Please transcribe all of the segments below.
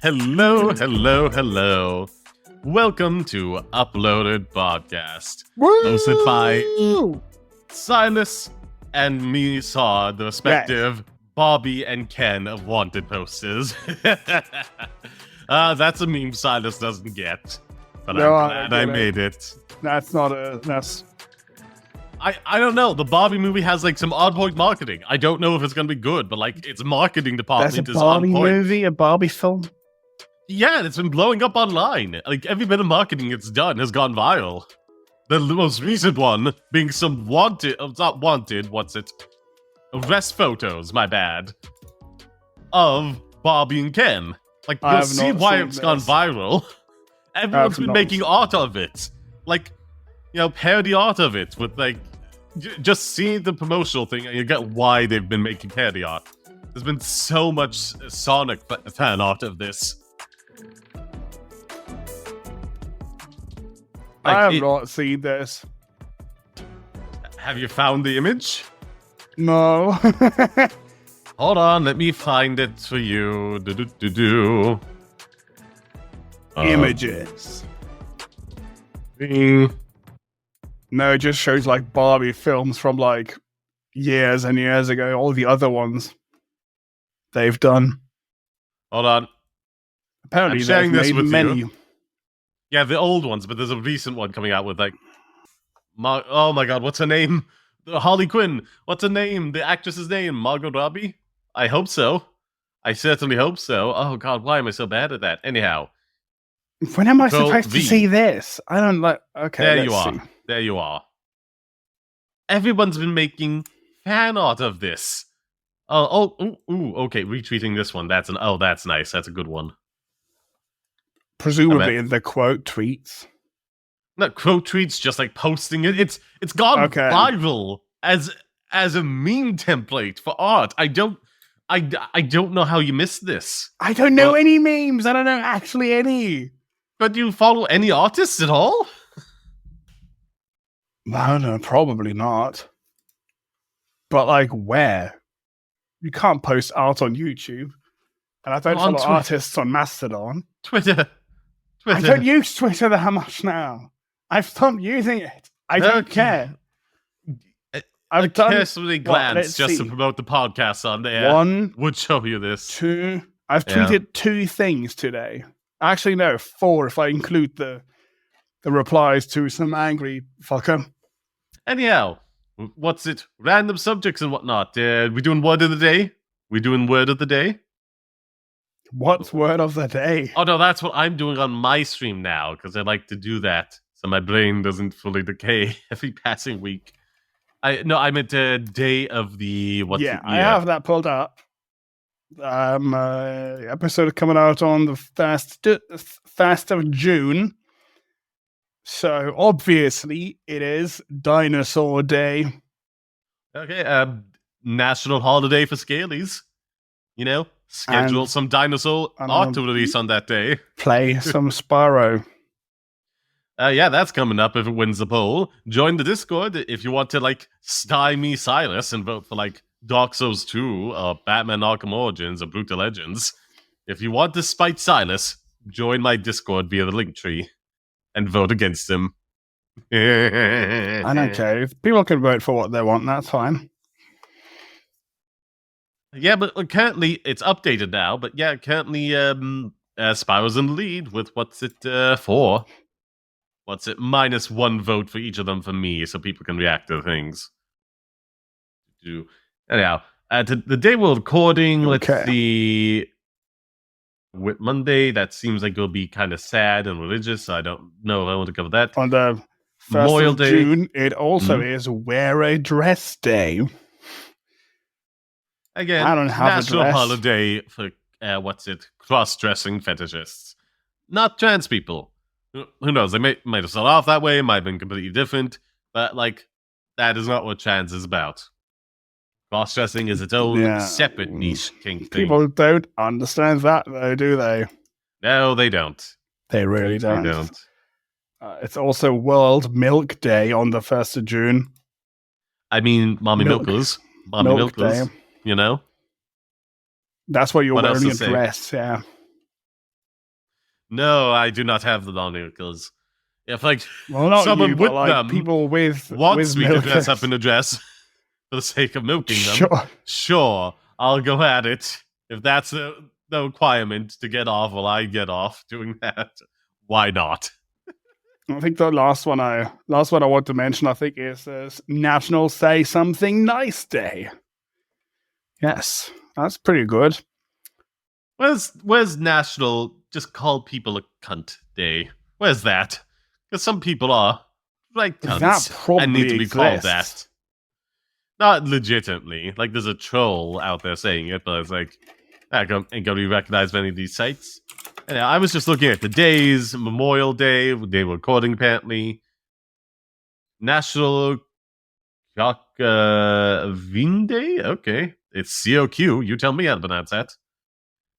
Hello, hello, hello. Welcome to Uploaded Podcast. Woo! Hosted by Silas and me saw the respective Bobby and Ken of Wanted posters. That's a meme Silas doesn't get. But No, I'm I glad I get it. made it. That's not a. That's I don't know. The Barbie movie has like some on point marketing. I don't know if it's gonna be good, but like its marketing that's department a is on Barbie point. movie, a Barbie film. Yeah, it's been blowing up online. Like, every bit of marketing it's done has gone viral. The most recent one being some arrest photos, my bad, of Barbie and Ken. Like, I you'll have see not why seen it's gone this. viral. Everyone's been not making seen art of it. Like, parody art of it with, like, just see the promotional thing and you get why they've been making parody art. There's been so much Sonic fan art of this. Like, I have not seen this. Have you found the image? No. Hold on, let me find it for you. Images. Bing. No, it just shows like Barbie films from like years and years ago. All the other ones they've done. Hold on. Apparently, I'm sharing they've this made with many. you. Yeah, the old ones, but there's a recent one coming out with like... oh my god, what's her name? Harley Quinn. What's her name? The actress's name? Margot Robbie? I hope so. I certainly hope so. Oh god, why am I so bad at that? Anyhow. When am I Control supposed V. to see this? I don't like. Okay, There let's you are. see. There you are. Everyone's been making fan art of this. Okay, retweeting this one. That's nice. That's a good one. Presumably in the quote tweets. Not quote tweets, just like posting it. It's gone Okay. viral as a meme template for art. I don't know how you missed this. I don't know any memes. I don't know actually any. But do you follow any artists at all? No, probably not. But like, where? You can't post art on YouTube, and I don't On follow artists on Mastodon. Twitter. I don't use Twitter that much now. I've stopped using it. I don't care. I've done. Carefully glance just to promote the podcast on there. One would show you this. 2. I've tweeted 2 things today. Actually, no, 4 if I include the replies to some angry fucker. Anyhow, what's it? Random subjects and whatnot. We doing word of the day? What's word of the day? Oh no, that's what I'm doing on my stream now because I like to do that so my brain doesn't fully decay every passing week. I meant day of the I have that pulled up. Episode coming out on the 1st of June. So obviously it is Dinosaur Day. Okay, national holiday for scalies. Schedule some dinosaur art to release on that day. Play some Spyro. Yeah, that's coming up if it wins the poll. Join the Discord if you want to, like, stymie Silas and vote for, like, Dark Souls 2, or Batman Arkham Origins, or Brutal Legends. If you want to spite Silas, join my Discord via the link tree and vote against him. I don't care. If people can vote for what they want, that's fine. Yeah, but currently, it's updated now, but yeah, currently, Spyro's in the lead with what's it, 4? What's it? -1 vote for each of them for me, so people can react to things. Anyhow, the day we're recording, let's see. With Monday, that seems like it'll be kind of sad and religious, so I don't know if I want to cover that. On the 1st Memorial of Day. June, it also is Wear a Dress Day. Again, I don't have a national dress. holiday for, cross-dressing fetishists. Not trans people. Who knows, they might have started off that way, might have been completely different, but, like, that is not what trans is about. Cross-dressing is its own separate niche kink thing. People don't understand that, though, do they? No, they don't. They really don't. They don't. It's also World Milk Day on the 1st of June. I mean, Mommy Milkers. Mommy Milk Milkers. Day. You know? That's why you're What else wearing a to say? dress, yeah. No, I do not have the long milkers. If like Well, not someone you, with but like them people with wants me to dress up milkers. in a dress for the sake of milking them, Sure. sure, I'll go at it. If that's the requirement to get off while I get off doing that, why not? I think the last one I want to mention, I think, is National Say Something Nice Day. Yes, that's pretty good. Where's National Just Call People a Cunt Day? Where's that? Because some people are right That cunts probably and need to be called exists. that. Not legitimately. Like, there's a troll out there saying it, but it's like, I ain't gonna be recognized by any of these sites. And I was just looking at the days. Memorial Day, day we're recording apparently. National Cockavin Day? Okay. It's COQ. You tell me how to pronounce that.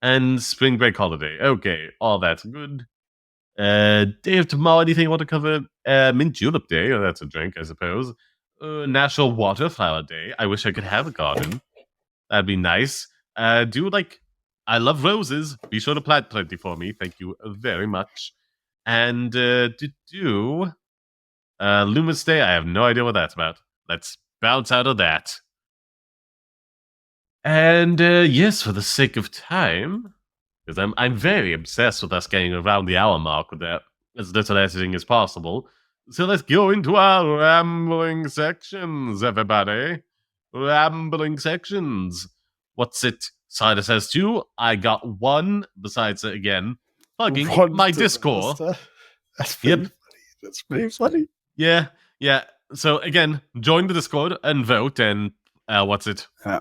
And Spring Break Holiday. Okay, all that's good. Day of Tomorrow, anything you want to cover? Mint Julep Day, oh, that's a drink, I suppose. National Waterflower Day. I wish I could have a garden. That'd be nice. I love roses. Be sure to plant plenty for me. Thank you very much. And Loomis Day, I have no idea what that's about. Let's bounce out of that. And yes, for the sake of time, because I'm very obsessed with us getting around the hour mark with that as little editing as possible. So let's go into our rambling sections, everybody. Rambling sections. What's it? Cider says 2. I got 1. Besides, again, plugging my Discord. That's pretty funny. That's pretty funny. Yeah. So again, join the Discord and vote. And what's it? Yeah.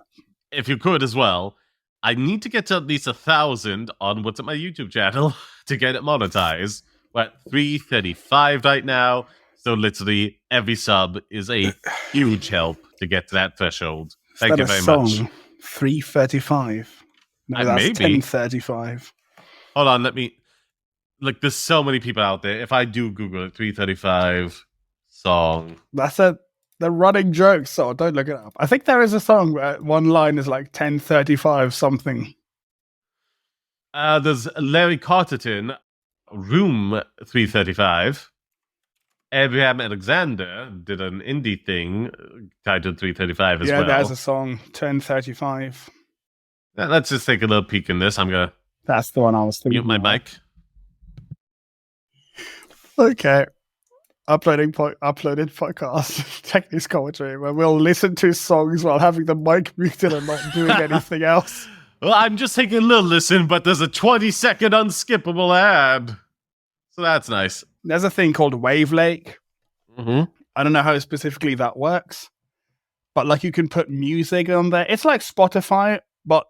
If you could as well. I need to get to at least 1,000 on what's at my YouTube channel to get it monetized. We're at 335 right now. So literally every sub is a huge help to get to that threshold. Thank you very much. 335. No, that's maybe 1035. Hold on, let me. Like, there's so many people out there. If I do Google it, 335 song. That's the running joke, so don't look it up. I think there is a song where one line is like 1035 something. There's Larry Carterton, Room 335. Abraham Alexander did an indie thing titled 335 as well. Yeah, there's a song, 1035. Let's just take a little peek in this. I'm going to... That's the one I was thinking. Mute my mic. Okay. Uploaded podcast, Technics Commentary, where we'll listen to songs while having the mic muted and not doing anything else. Well, I'm just taking a little listen, but there's a 20-second unskippable ad. So that's nice. There's a thing called Wavelake. Mm-hmm. I don't know how specifically that works, but like you can put music on there. It's like Spotify, but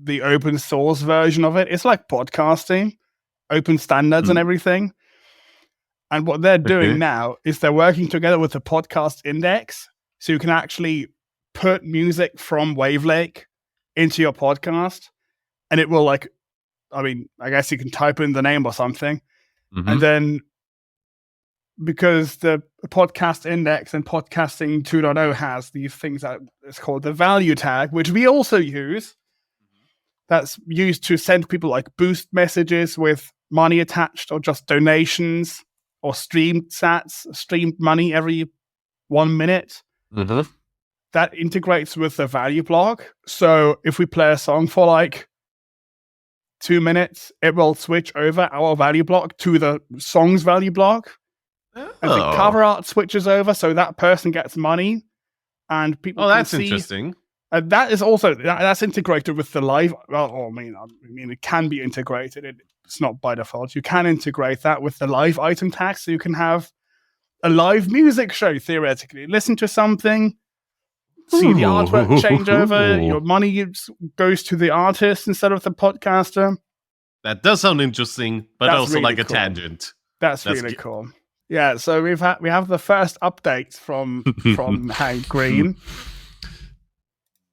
the open source version of it. It's like podcasting, open standards and everything. And what they're doing now is they're working together with the podcast index. So you can actually put music from Wavelake into your podcast. And it will I guess you can type in the name or something. Mm-hmm. And then because the podcast index and podcasting 2.0 has these things that it's called the value tag, which we also use. That's used to send people like boost messages with money attached or just donations. Or streamed money every 1 minute. Mm-hmm. That integrates with the value block. So if we play a song for like 2 minutes, it will switch over our value block to the song's value block. Oh. And the cover art switches over, so that person gets money. And people that's see, interesting. And that is also, that's integrated with the live. Well, I mean, it can be integrated. It's not by default. You can integrate that with the live item tag, so you can have a live music show, theoretically. Listen to something, see the artwork change over, your money goes to the artist instead of the podcaster. That does sound interesting, but that's also really like a cool. tangent. That's really cool. Yeah, so we have the first updates from Hank Green.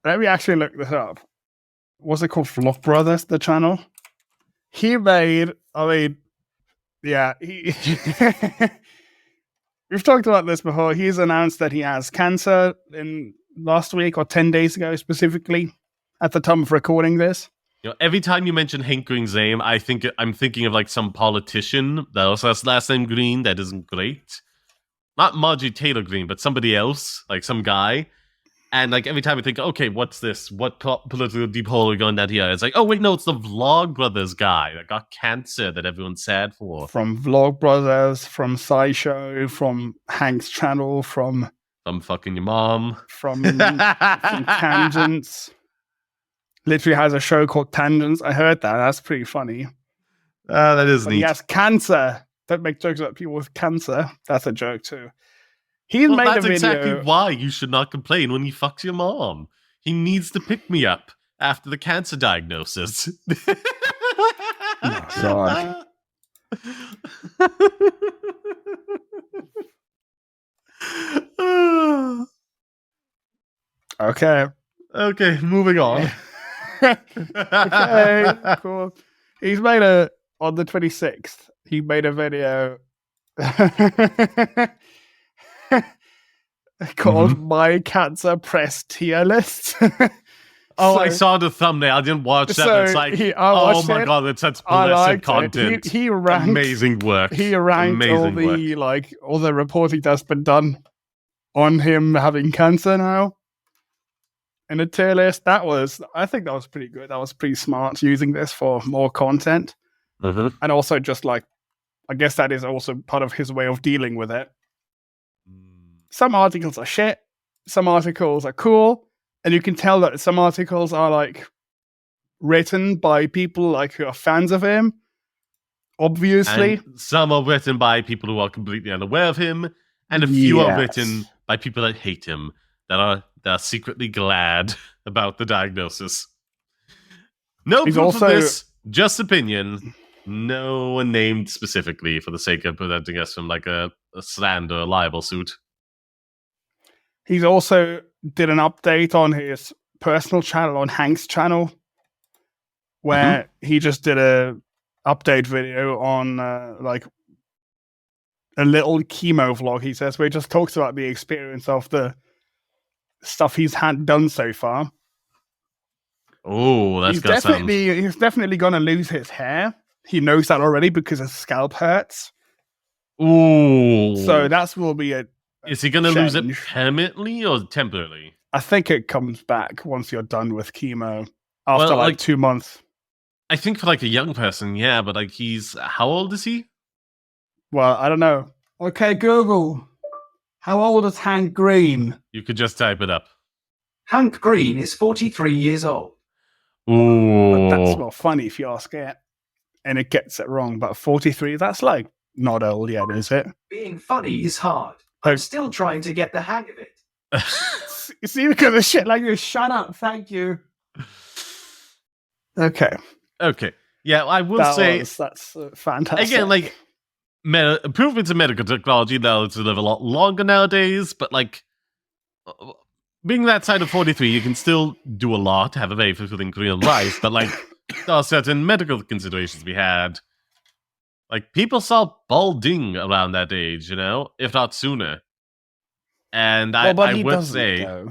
Let me actually look this up. What's it called? Vlog Brothers, the channel? He made, we've talked about this before. He's announced that he has cancer in last week or 10 days ago, specifically, at the time of recording this. Every time you mention Hank Green's name, I'm thinking of like some politician that also has last name Green that isn't great. Not Margie Taylor Green, but somebody else, like some guy. And like every time I think, okay, what's this? What political deep hole are we going down here? It's like, oh wait, no, it's the Vlogbrothers guy that got cancer that everyone's sad for. From Vlogbrothers, from SciShow, from Hank's channel, from fucking your mom, from Tangents. Literally has a show called Tangents. I heard that. That's pretty funny. That is but neat. He has cancer. Don't make jokes about people with cancer. That's a joke too. He made a video. That's exactly why you should not complain when he fucks your mom. He needs to pick me up after the cancer diagnosis. Oh, God. Okay, moving on. Okay, cool. He's made on the 26th, he made a video called My Cancer Press Tier List. I saw the thumbnail. I didn't watch that. It's like, oh my god, it's such blessed content. He ranked amazing work. He ranked all the reporting that's been done on him having cancer now in a tier list. I think that was pretty good. That was pretty smart, using this for more content. Mm-hmm. And also just like, I guess that is also part of his way of dealing with it. Some articles are shit. Some articles are cool. And you can tell that some articles are like written by people like who are fans of him. Obviously. And some are written by people who are completely unaware of him. And a few are written by people that hate him, that are secretly glad about the diagnosis. No proof of this, just opinion. No one named specifically for the sake of presenting us from like a slander or libel suit. He's also did an update on his personal channel, on Hank's channel, where he just did a update video on like a little chemo vlog, he says, where he just talks about the experience of the stuff he's had done so far. Oh, he's definitely going to lose his hair. He knows that already because his scalp hurts. Ooh. So that will be a Is he going to lose it permanently or temporarily? I think it comes back once you're done with chemo after 2 months. I think for like a young person, yeah, but like how old is he? Well, I don't know. Okay, Google. How old is Hank Green? You could just type it up. Hank Green is 43 years old. Ooh. But that's not funny if you ask it. And it gets it wrong. But 43, that's like not old yet, is it? Being funny is hard. I'm still trying to get the hang of it. See, because of shit like this. Shut up. Thank you. Okay. Yeah, I will say that's fantastic. Again, like improvements in medical technology now to live a lot longer nowadays, but like being that side of 43, you can still do a lot, have a very fulfilling career in life, but like there are certain medical considerations we had. Like people saw balding around that age, if not sooner. And I would say,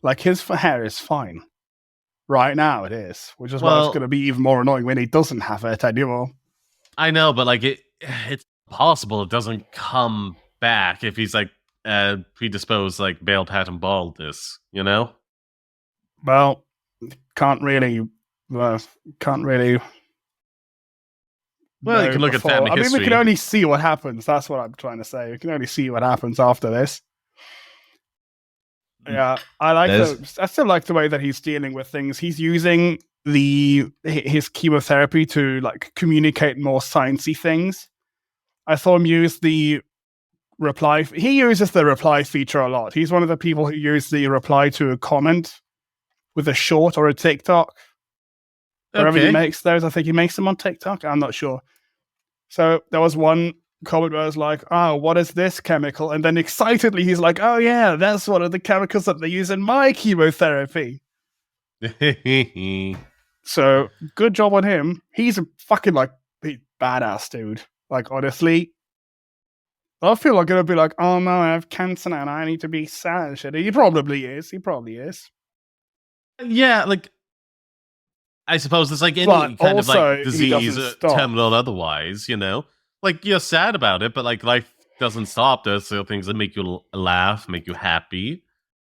like his hair is fine. Right now it is, which is why it's going to be even more annoying when he doesn't have it anymore. I know, but like it's possible it doesn't come back if he's like predisposed like male pattern baldness, Well, can't really. Well, you can look at family history. I mean, we can only see what happens. That's what I'm trying to say. We can only see what happens after this. Yeah, I still like the way that he's dealing with things. He's using his chemotherapy to like communicate more sciencey things. I saw him use the reply. He uses the reply feature a lot. He's one of the people who use the reply to a comment with a short or a TikTok. Wherever he makes those, I think he makes them on TikTok. I'm not sure. So there was one comment where I was like, oh, what is this chemical? And then excitedly he's like, oh yeah, that's one of the chemicals that they use in my chemotherapy. So good job on him. He's a fucking badass dude. Like honestly, I feel like it'll be like, oh no, I have cancer now and I need to be sad. He probably is. Yeah, like I suppose it's like any But kind of also, like he disease, doesn't stop. terminal otherwise, you know? Like, you're sad about it, but like life doesn't stop. There's still things that make you laugh, make you happy,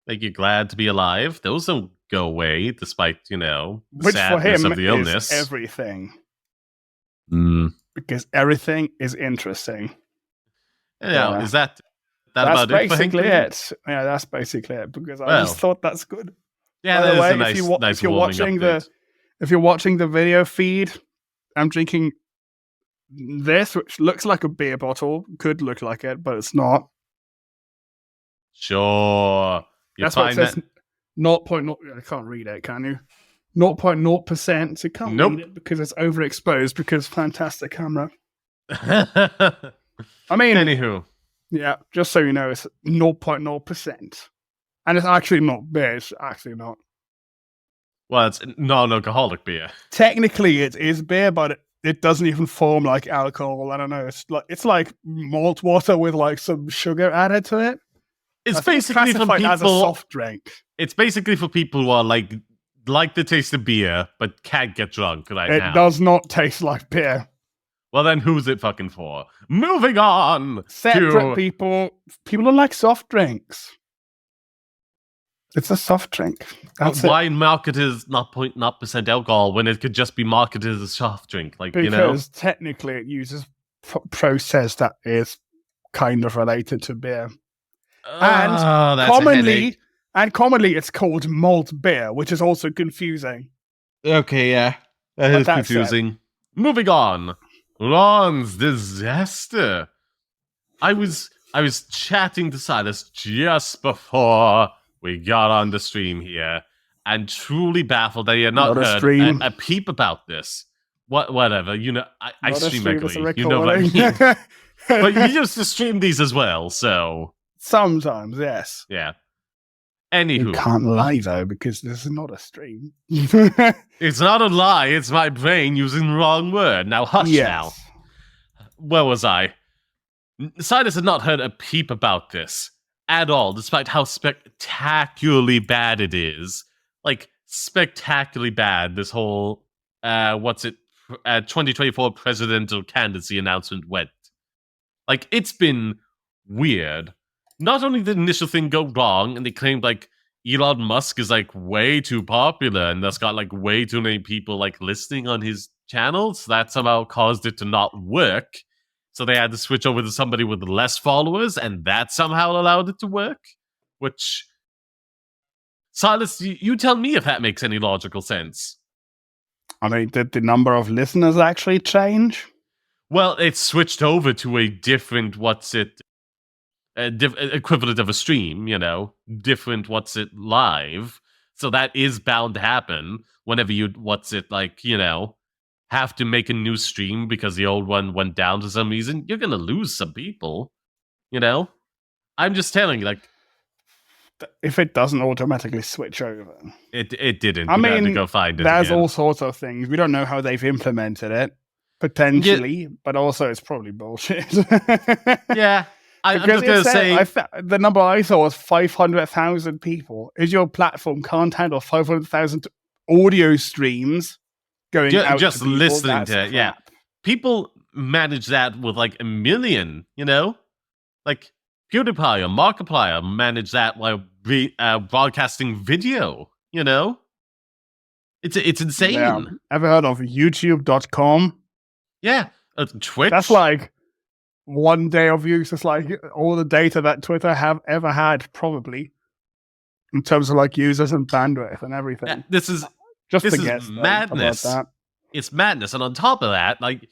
make you glad to be alive. Those don't go away despite, you know, the Which for sadness him of the illness. is everything. Mm. Because everything is interesting. Now, Yeah. is that That's about it for basically Hinkley? it. Yeah, that's basically it. Because I Well, just thought that's good. Yeah, By that the is way, a nice, if you're warming watching update. if you're watching the video feed, I'm drinking this, which looks like a beer bottle. Could look like it, but it's not. Sure. You That's what it find says. that 0.0. I can't read it, can you? 0.0%. So you can't Nope. read it because it's overexposed. Because fantastic camera. Anywho. I mean, yeah. Just so you know, it's 0.0%, and it's actually not beer. It's actually not. Well, it's non-alcoholic beer. Technically, it is beer, but it doesn't even form like alcohol. I don't know. It's like malt water with like some sugar added to it. It's I think basically for classified as a people. soft drink. It's basically for people who are like the taste of beer but can't get drunk right It now. does not taste like beer. Well, then who's it fucking for? Moving on Separate to people don't like soft drinks. It's a soft drink. That's it. why market is not 0.0% alcohol when it could just be marketed as a soft drink, like Because you know. technically it uses process that is kind of related to beer. That's a commonly headache. it's called malt beer, which is also confusing. Okay, yeah, that But is that's confusing. Moving on, Ron's disaster. I was chatting to Silas just before we got on the stream here, and truly baffled that he had not Not a heard stream. a peep about this. Whatever, you know, I Not a stream stream, it's a regularly. You know what I mean. recording. But you used to stream these as well, so Sometimes, yes. yeah. You Anywho, can't lie though, because this is not a stream. it's not a lie. It's my brain using the wrong word. Now hush now. Where was I? Silas had not heard a peep about this at all, despite how spectacularly bad it is. Like, spectacularly bad, this whole, 2024 presidential candidacy announcement went. Like, it's been weird. Not only did the initial thing go wrong, and they claimed, like, Elon Musk is, like, way too popular, and that's got, like, way too many people, like, listening on his channels. That somehow caused it to not work. So they had to switch over to somebody with less followers, and that somehow allowed it to work. Which, Silas, you tell me if that makes any logical sense. I mean, did the number of listeners actually change? Well, it switched over to a different, equivalent of a stream, you know, different live. So that is bound to happen whenever you, have to make a new stream because the old one went down for some reason. You're going to lose some people, you know? I'm just telling you, like, if it doesn't automatically switch over. It didn't. I You had to mean, go find it there's again. all sorts of things. We don't know how they've implemented it, potentially, but also it's probably bullshit. Yeah. I'm Because just going to say... the number I saw was 500,000 people. Is your platform can't handle 500,000 audio streams going out just to people? listening That's to it, yeah. crap. People manage that with like 1 million, you know? Like PewDiePie or Markiplier manage that while broadcasting video, you know? It's insane. Yeah. Ever heard of YouTube.com? Yeah. Twitch. That's like 1 day of use. It's like all the data that Twitter have ever had, probably, in terms of like users and bandwidth and everything. Yeah, this is madness. madness. It's madness. And on top of that, like,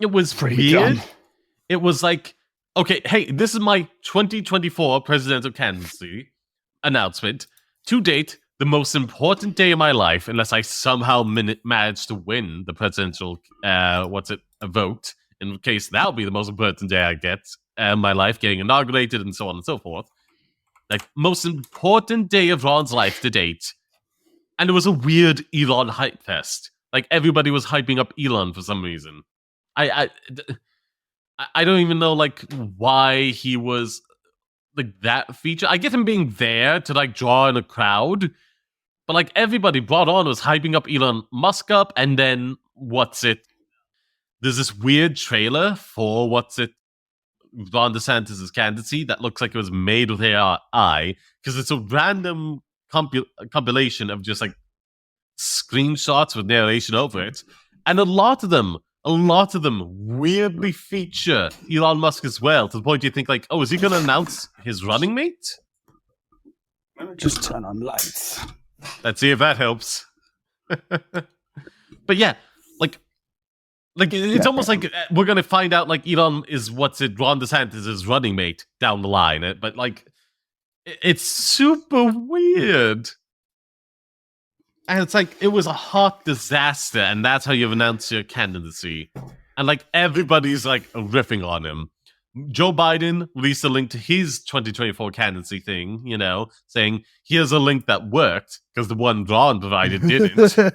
it was Pretty weird. dumb. It was like, okay, hey, this is my 2024 presidential candidacy announcement. To date, the most important day of my life, unless I somehow manage to win the presidential, a vote. In case that'll be the most important day I get in my life, getting inaugurated and so on and so forth. Like, most important day of Ron's life to date. And it was a weird Elon hype fest. Like, everybody was hyping up Elon for some reason. I don't even know, like, why he was, like, that feature. I get him being there to, like, draw in a crowd. But like everybody brought on was hyping up Elon Musk up, and then there's this weird trailer for Ron DeSantis' candidacy that looks like it was made with AI, because it's a random compilation of just like screenshots with narration over it, and a lot of them weirdly feature Elon Musk as well, to the point you think like, oh, is he going to announce his running mate? Let me just turn on lights. Let's see if that helps. But yeah, it's almost like we're gonna find out like Elon is Ron DeSantis' running mate down the line. But like, it's super weird, and it's like it was a hot disaster, and that's how you've announced your candidacy, and like everybody's like riffing on him. Joe Biden released a link to his 2024 candidacy thing, saying here's a link that worked because the one Ron provided didn't.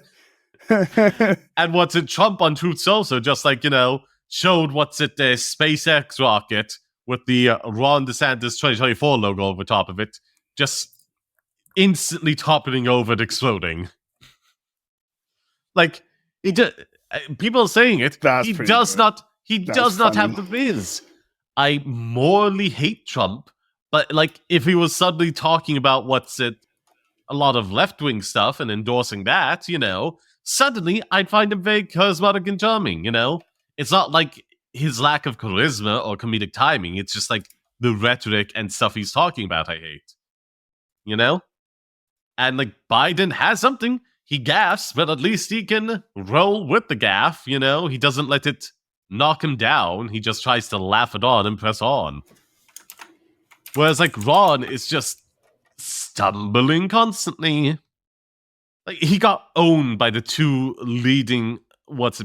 And Trump on Truth Social just like, showed the SpaceX rocket with the Ron DeSantis 2024 logo over top of it, just instantly toppling over and exploding. Like, people are saying it. He does not have the viz. I morally hate Trump, but like if he was suddenly talking about a lot of left-wing stuff and endorsing that, suddenly I'd find him very charismatic and charming, It's not like his lack of charisma or comedic timing, it's just like the rhetoric and stuff he's talking about I hate. And like Biden has something, he gaffes, but at least he can roll with the gaff, he doesn't let it knock him down, he just tries to laugh it on and press on. Whereas like Ron is just stumbling constantly. Like he got owned by the two leading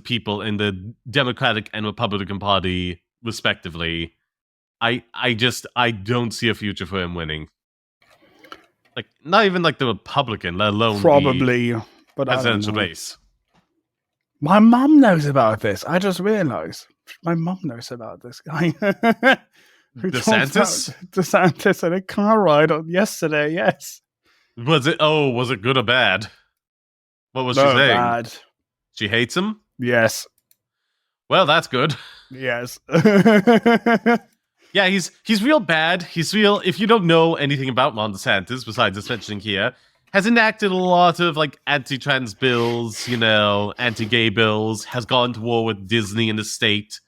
people in the Democratic and Republican Party respectively. I don't see a future for him winning. Like not even like the Republican, let alone probably the but presidential race. My mum knows about this. I just realised my mum knows about this guy. DeSantis? DeSantis and a car ride on yesterday, yes. Was it good or bad? What was she saying? Bad. She hates him? Yes. Well, that's good. Yes. Yeah, he's real bad. He's real, if you don't know anything about Ron DeSantis, besides just mentioning here, has enacted a lot of like anti-trans bills, anti-gay bills, has gone to war with Disney and the state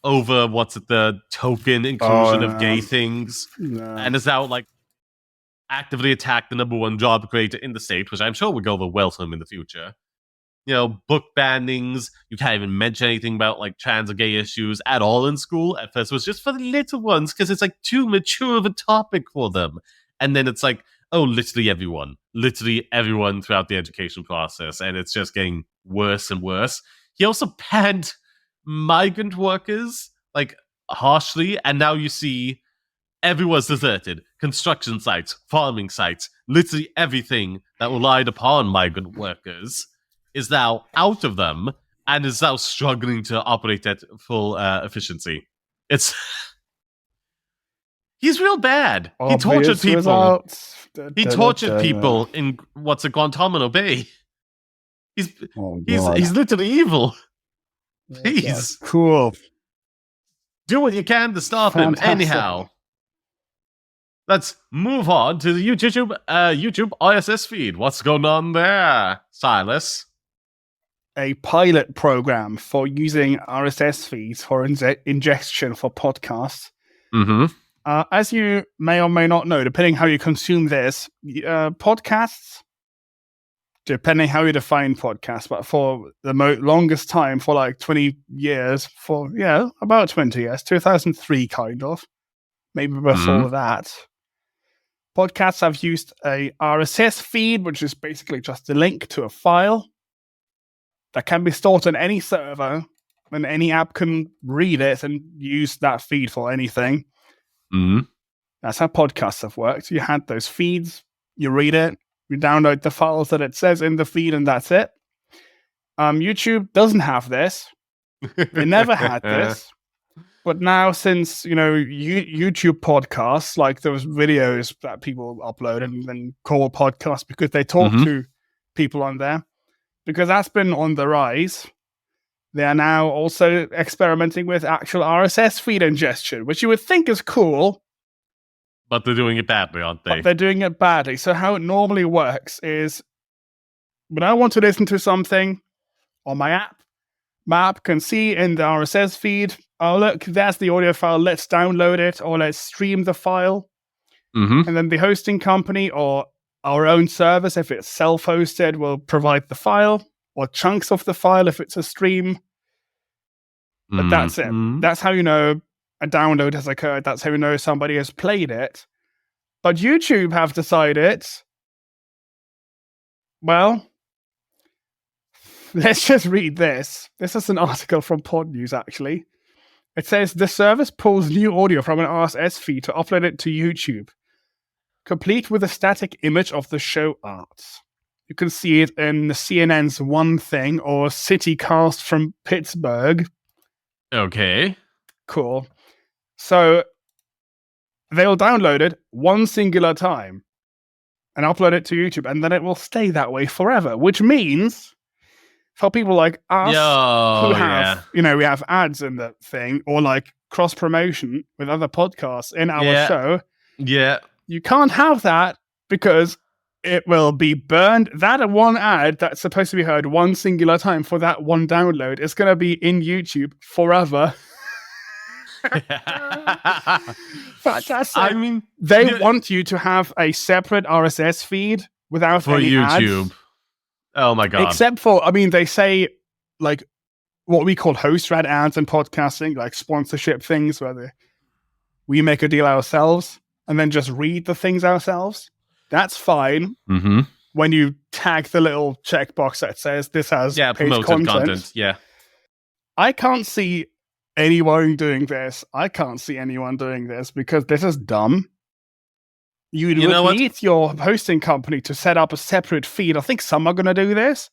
over the token inclusion of gay things, and is now like actively attacked the number one job creator in the state, which I'm sure will go over well for him in the future. Book bannings, you can't even mention anything about like trans or gay issues at all in school. At first it was just for the little ones because it's like too mature of a topic for them. And then it's like, oh, literally everyone throughout the education process, and it's just getting worse and worse. He also banned migrant workers, like, harshly, and now you see everyone's deserted. Construction sites, farming sites, literally everything that relied upon migrant workers is now out of them, and is now struggling to operate at full efficiency. He's real bad. He tortured people. He tortured people in Guantanamo Bay. He's literally evil. Please, cool. Do what you can to stop him. Anyhow, let's move on to the YouTube RSS feed. What's going on there, Silas? A pilot program for using RSS feeds for ingestion for podcasts. Mm-hmm. As you may or may not know, depending how you consume this, podcasts, depending how you define podcasts, but for the longest time, for like 20 years, about 20 years, 2003 kind of, maybe before that, podcasts have used a RSS feed, which is basically just a link to a file that can be stored on any server, and any app can read it and use that feed for anything. Mm-hmm. That's how podcasts have worked. You had those feeds, you read it, you download the files that it says in the feed, and that's it. YouTube doesn't have this. They never had this. But now, since YouTube podcasts, like those videos that people upload and then call podcasts because they talk to people on there, because that's been on the rise. They are now also experimenting with actual RSS feed ingestion, which you would think is cool, But they're doing it badly, aren't they? but they're doing it badly. So how it normally works is when I want to listen to something on my app can see in the RSS feed, oh, look, there's the audio file. Let's download it, or let's stream the file. Mm-hmm. And then the hosting company or our own service, if it's self-hosted, will provide the file or chunks of the file if it's a stream. But that's it. That's how you know a download has occurred. That's how you know somebody has played it. But YouTube have decided, well, let's just read this. This is an article from Pod News, actually. It says, the service pulls new audio from an RSS feed to upload it to YouTube, complete with a static image of the show art. You can see it in CNN's One Thing or CityCast from Pittsburgh. Okay. Cool. So they'll download it one singular time and upload it to YouTube, and then it will stay that way forever, which means for people like us who have, we have ads in the thing or like cross promotion with other podcasts in our show. Yeah. You can't have that because it will be burned. That one ad that's supposed to be heard one singular time for that one download is going to be in YouTube forever. Fantastic. I mean, they want you to have a separate RSS feed without for any YouTube. ads. Oh my god. Except for, they say like what we call host-read ads in podcasting, like sponsorship things where we make a deal ourselves and then just read the things ourselves. That's fine. Mm-hmm. When you tag the little checkbox that says this has paid content. Yeah. I can't see anyone doing this. I can't see anyone doing this because this is dumb. You would need your hosting company to set up a separate feed. I think some are going to do this,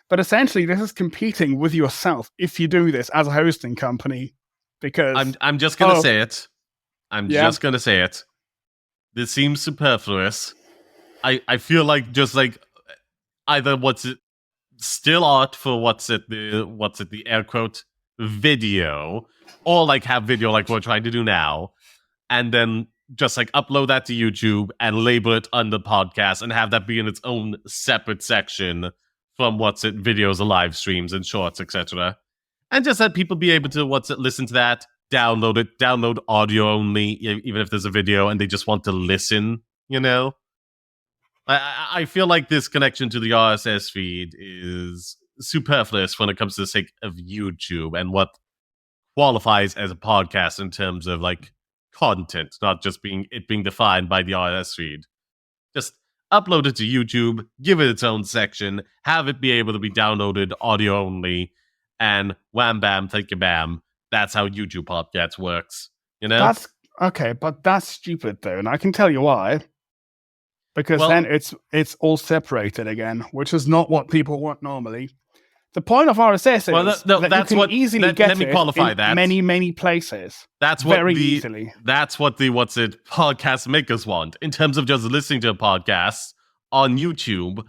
but essentially this is competing with yourself if you do this as a hosting company. Because I'm just going to say it. Just going to say it. This seems superfluous. I feel like just like either still art for the air quote video, or like have video like we're trying to do now, and then just like upload that to YouTube and label it under podcast and have that be in its own separate section from videos and live streams and shorts, etc. And just let people be able to listen to that, download audio only, even if there's a video and they just want to listen, I feel like this connection to the RSS feed is superfluous when it comes to the sake of YouTube and what qualifies as a podcast in terms of like content, not just being defined by the RSS feed. Just upload it to YouTube, give it its own section, have it be able to be downloaded audio only, and wham bam, thank you bam. That's how YouTube podcasts works. That's okay, but that's stupid though, and I can tell you why. Because then it's all separated again, which is not what people want normally. The point of RSS is that you can easily get let me qualify in that. many, many places. That's what very easily. That's what the podcast makers want. In terms of just listening to a podcast on YouTube,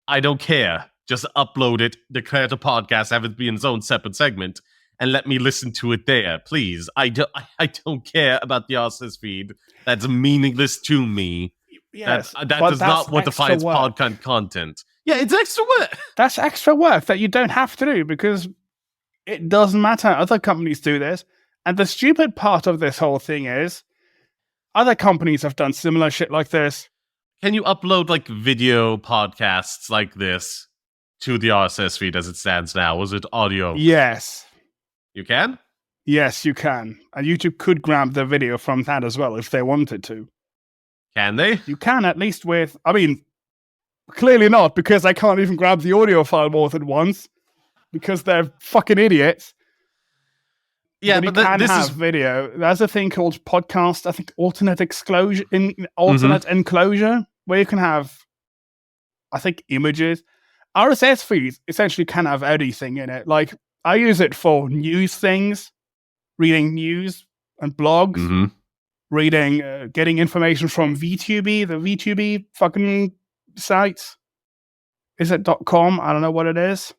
I don't care. Just upload it, declare it a podcast, have it be in its own separate segment, and let me listen to it there, please. I don't care about the RSS feed. That's meaningless to me. Yes, that is not what defines podcast content. Yeah, it's extra work. That's extra work that you don't have to do because it doesn't matter. Other companies do this. And the stupid part of this whole thing is other companies have done similar shit like this. Can you upload like video podcasts like this to the RSS feed as it stands now? Was it audio? Yes. You can? Yes, you can. And YouTube could grab the video from that as well if they wanted to. Can they? You can, at least with... clearly not, because I can't even grab the audio file more than once, because they're fucking idiots. Yeah, but you can have video. There's a thing called podcast, I think, alternate enclosure, where you can have, I think, images. RSS feeds essentially can have anything in it. Like, I use it for news things, reading news and blogs. Mm-hmm. Reading, getting information from VTube, the VTube fucking sites. Is it .com? I don't know what it is.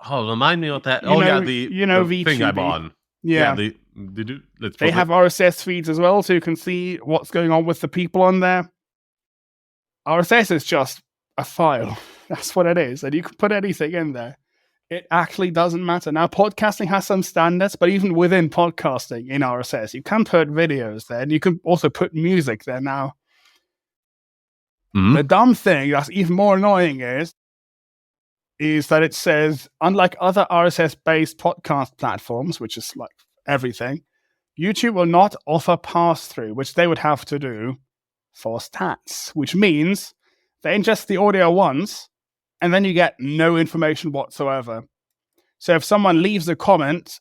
Oh, remind me what that. You Oh, know- yeah, you know the thing I'm VTuber. on. Yeah. they do. They have RSS feeds as well, so you can see what's going on with the people on there. RSS is just a file. That's what it is. And you can put anything in there. It actually doesn't matter. Now, podcasting has some standards, but even within podcasting in RSS, you can put videos there, and you can also put music there now. Mhm. The dumb thing that's even more annoying is that it says, unlike other RSS-based podcast platforms, which is like everything, YouTube will not offer pass-through, which they would have to do for stats, which means they ingest the audio once, and then you get no information whatsoever. So if someone leaves a comment,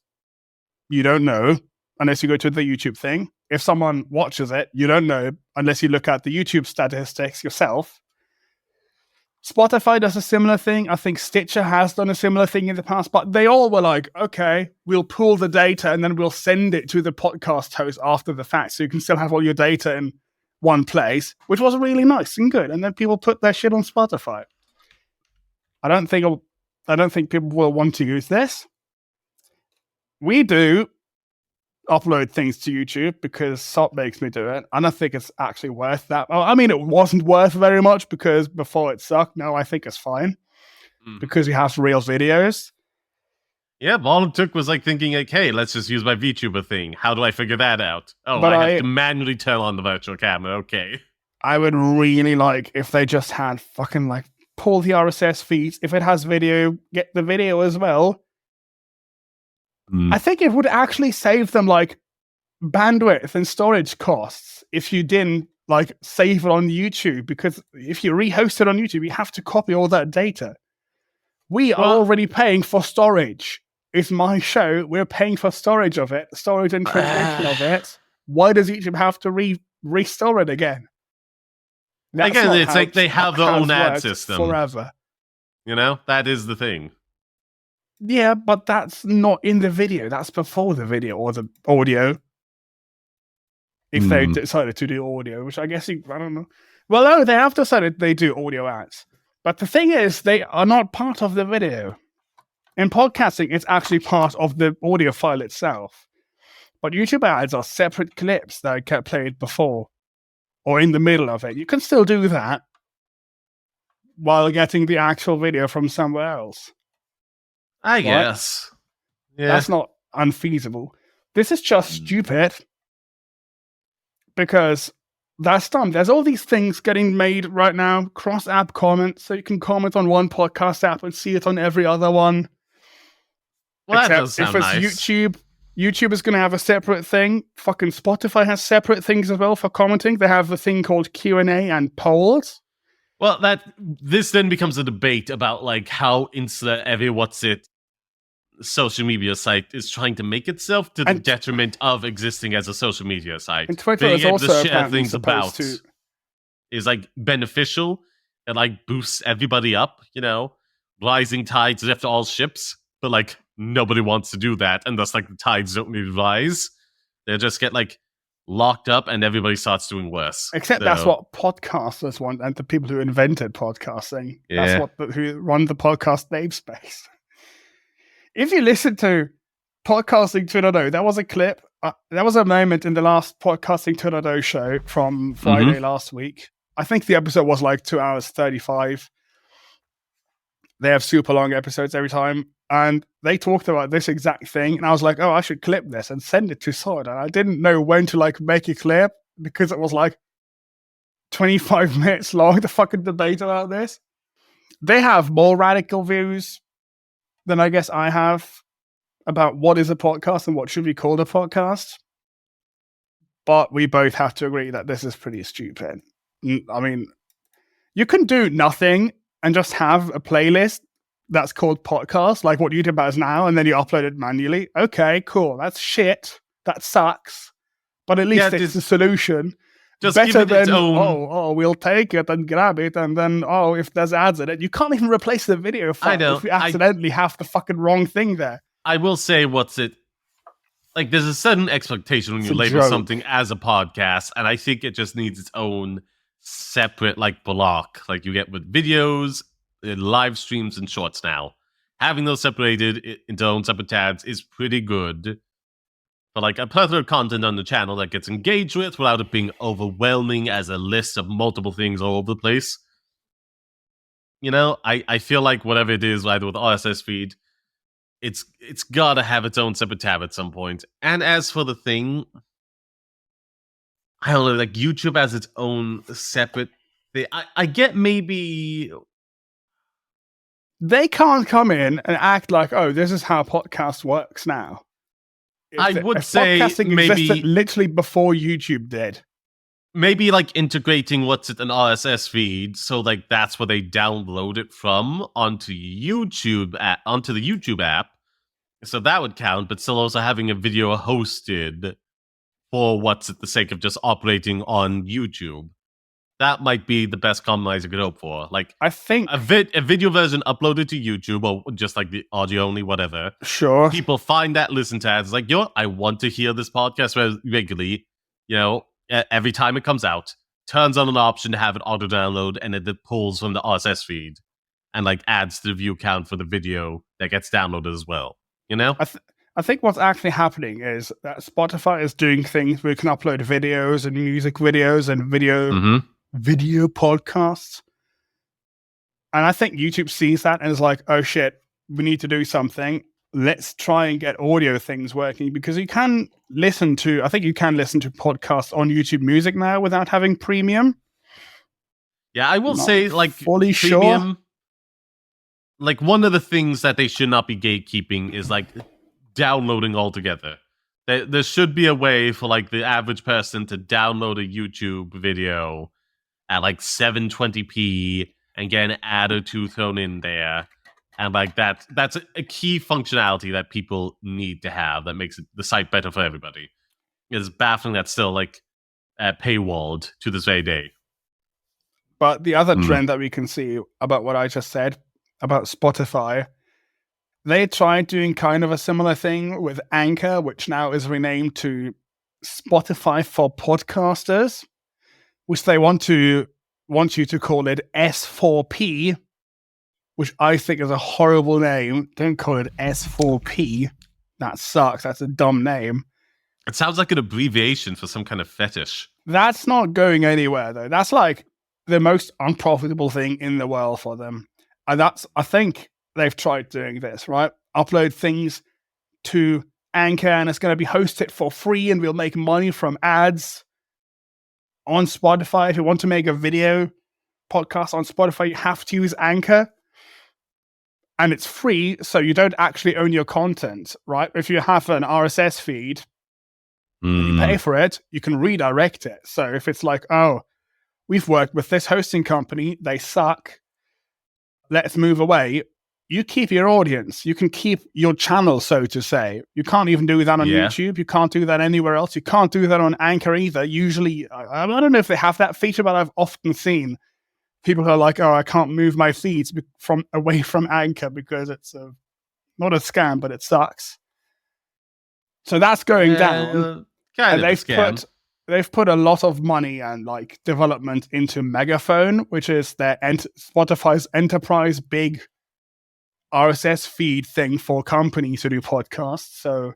you don't know, unless you go to the YouTube thing. If someone watches it, you don't know, unless you look at the YouTube statistics yourself. Spotify does a similar thing. I think Stitcher has done a similar thing in the past, but they all were like, okay, we'll pull the data and then we'll send it to the podcast host after the fact, so you can still have all your data in one place, which was really nice and good. And then people put their shit on Spotify. I don't think people will want to use this. We do upload things to YouTube because Sop makes me do it. I don't think it's actually worth that. Well, I mean, it wasn't worth very much because before it sucked. Now I think it's fine because we have real videos. Yeah, all it took was like thinking, like, hey, let's just use my VTuber thing. How do I figure that out? Oh, But I have to manually turn on the virtual camera. Okay. I would really like if they just had fucking like pull the RSS feeds. If it has video, get the video as well. I think it would actually save them like bandwidth and storage costs if you didn't like save it on YouTube, because if you rehost it on YouTube, you have to copy all that data. We are already paying for storage. It's my show. We're paying for storage of it, storage and transmission of it. Why does YouTube have to restore it again? That's Again, not it's how like they have their has own ad worked system. forever. You know, that is the thing. Yeah, but that's not in the video. That's before the video or the audio. If they decided to do audio, which I guess I don't know. Well, no, they have decided they do audio ads. But the thing is, they are not part of the video. In podcasting, it's actually part of the audio file itself. But YouTube ads are separate clips that get played before or in the middle of it. You can still do that while getting the actual video from somewhere else. I guess. Yeah. That's not unfeasible. This is just stupid because that's dumb. There's all these things getting made right now, cross-app comments, so you can comment on one podcast app and see it on every other one. Well, that Except does sound if it's nice. YouTube is going to have a separate thing. Fucking Spotify has separate things as well for commenting. They have a thing called Q&A and polls. Well, this then becomes a debate about like how Insta social media site is trying to make itself to the detriment of existing as a social media site. And Twitter Being is able to also share things supposed about to is like beneficial and like boosts everybody up, you know. Rising tides lift all ships, but like nobody wants to do that, and thus like the tides don't really rise. They just get like locked up and everybody starts doing worse. Except that's what podcasters want, and the people who invented podcasting. Yeah. That's who run the podcast namespace. If you listen to Podcasting 2.0, there was a clip, there was a moment in the last Podcasting 2.0 show from Friday last week. I think the episode was like 2 hours 35. They have super long episodes every time. And they talked about this exact thing. And I was like, oh, I should clip this and send it to Sword. And I didn't know when to like make a clip because it was like 25 minutes long, the fucking debate about this. They have more radical views than I guess I have about what is a podcast and what should be called a podcast. But we both have to agree that this is pretty stupid. I mean, you can do nothing and just have a playlist that's called podcast, like what YouTube has now, and then you upload it manually. Okay, cool. That's shit. That sucks. But at least it's a solution. Just better give it its than own... we'll take it and grab it, and then if there's ads in it, you can't even replace the video file if you accidentally have the fucking wrong thing there. I will say, like there's a sudden expectation when you label something as a podcast, and I think it just needs its own separate like block, like you get with videos. live streams and shorts now. Having those separated into own separate tabs is pretty good. But like a plethora of content on the channel that gets engaged with without it being overwhelming as a list of multiple things all over the place. You know, I feel like whatever it is, either with RSS feed, it's gotta have its own separate tab at some point. And as for the thing, I don't know, like YouTube has its own separate thing. I get maybe They can't come in and act like, oh, this is how podcast works now. I would say podcasting maybe existed literally before YouTube did. Maybe like integrating what's it an RSS feed, so like that's where they download it from onto the YouTube app. So that would count, but still also having a video hosted for what's it the sake of just operating on YouTube. That might be the best compromise I could hope for. Like I think a video version uploaded to YouTube, or just like the audio only, whatever. Sure. People find that, listen to it. It's like, I want to hear this podcast regularly. You know, every time it comes out, turns on an option to have it auto download, and it pulls from the RSS feed and like adds to the view count for the video that gets downloaded as well. You know, I think what's actually happening is that Spotify is doing things where you can upload videos and music videos and video podcasts. And I think YouTube sees that and is like, oh shit, we need to do something. Let's try and get audio things working, because you can listen to podcasts on YouTube Music now without having premium. Yeah, I will say like fully premium, sure. Like one of the things that they should not be gatekeeping is like downloading altogether. There should be a way for like the average person to download a YouTube video at like 720p and get an ad or two thrown in there. And like that's a key functionality that people need to have that makes the site better for everybody. It's baffling that's still like paywalled to this very day. But the other trend that we can see about what I just said about Spotify, they tried doing kind of a similar thing with Anchor, which now is renamed to Spotify for Podcasters, which they want you to call it S4P, which I think is a horrible name. Don't call it S4P. That sucks. That's a dumb name. It sounds like an abbreviation for some kind of fetish. That's not going anywhere, though. That's like the most unprofitable thing in the world for them. And I think they've tried doing this, right? Upload things to Anchor and it's going to be hosted for free and we'll make money from ads on Spotify. If you want to make a video podcast on Spotify, you have to use Anchor. And it's free, so you don't actually own your content, right? If you have an RSS feed, you pay for it, you can redirect it. So if it's like, oh, we've worked with this hosting company, they suck, let's move away, you keep your audience. You can keep your channel, so to say. You can't even do that on YouTube. You can't do that anywhere else. You can't do that on Anchor either. Usually, I don't know if they have that feature, but I've often seen people who are like, oh, I can't move my feeds away from Anchor because it's not a scam, but it sucks. So that's going down. And they've put a lot of money and like development into Megaphone, which is their Spotify's enterprise big RSS feed thing for companies to do podcasts. So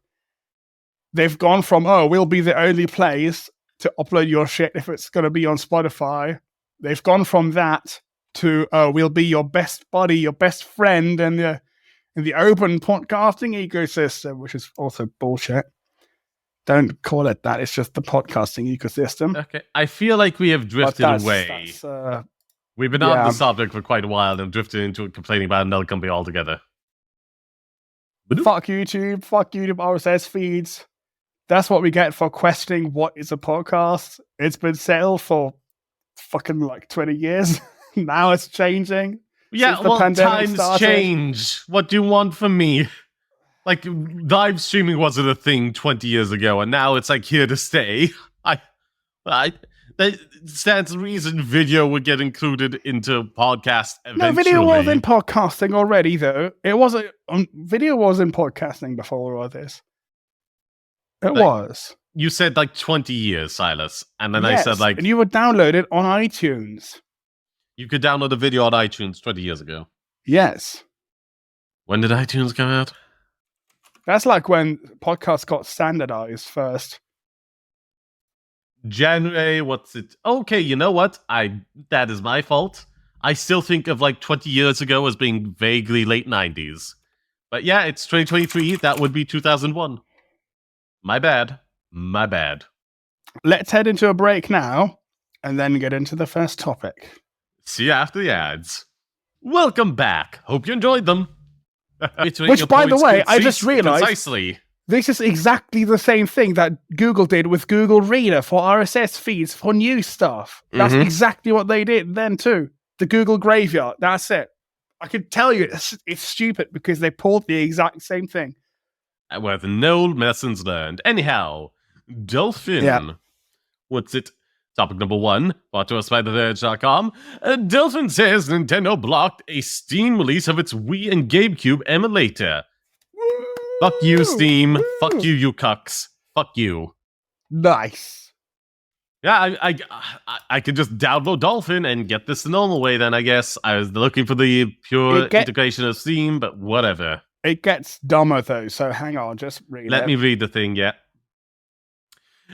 they've gone from, oh, we'll be the only place to upload your shit if it's going to be on Spotify. They've gone from that to, oh, we'll be your best buddy, your best friend in the open podcasting ecosystem, which is also bullshit. Don't call it that. It's just the podcasting ecosystem. Okay. I feel like we have drifted away. We've been on the subject for quite a while and drifted into complaining about another company altogether. Fuck YouTube. Fuck YouTube RSS feeds. That's what we get for questioning what is a podcast. It's been settled for fucking like 20 years. Now it's changing. Yeah, well, times change. What do you want from me? Like, live streaming wasn't a thing 20 years ago, and now it's like here to stay. That stands to reason video would get included into podcast eventually. No, video was in podcasting already, though. It wasn't. Video was in podcasting before all this. It was. You said like 20 years, Silas, and then I said like, and you would download it on iTunes. You could download a video on iTunes 20 years ago. Yes. When did iTunes come out? That's like when podcasts got standardized first. January, what's it? Okay, you know what? That is my fault. I still think of like 20 years ago as being vaguely late 90s. But yeah, it's 2023. That would be 2001. My bad. My bad. Let's head into a break now and then get into the first topic. See you after the ads. Welcome back. Hope you enjoyed them. Which, by the way, I just realized concisely. this is exactly the same thing that Google did with Google Reader for RSS feeds for new stuff. That's exactly what they did then too. The Google Graveyard. That's it. I can tell you it's stupid because they pulled the exact same thing. With no lessons learned. Anyhow, Dolphin. Yeah. What's it? Topic number 1, brought to us by TheVerge.com. Dolphin says Nintendo blocked a Steam release of its Wii and GameCube emulator. Fuck you, Steam. Fuck you, you cucks. Fuck you. Nice. Yeah, I could just download Dolphin and get this the normal way then, I guess. I was looking for the pure integration of Steam, but whatever. It gets dumber though, so hang on, just read it. Let me read the thing, yeah.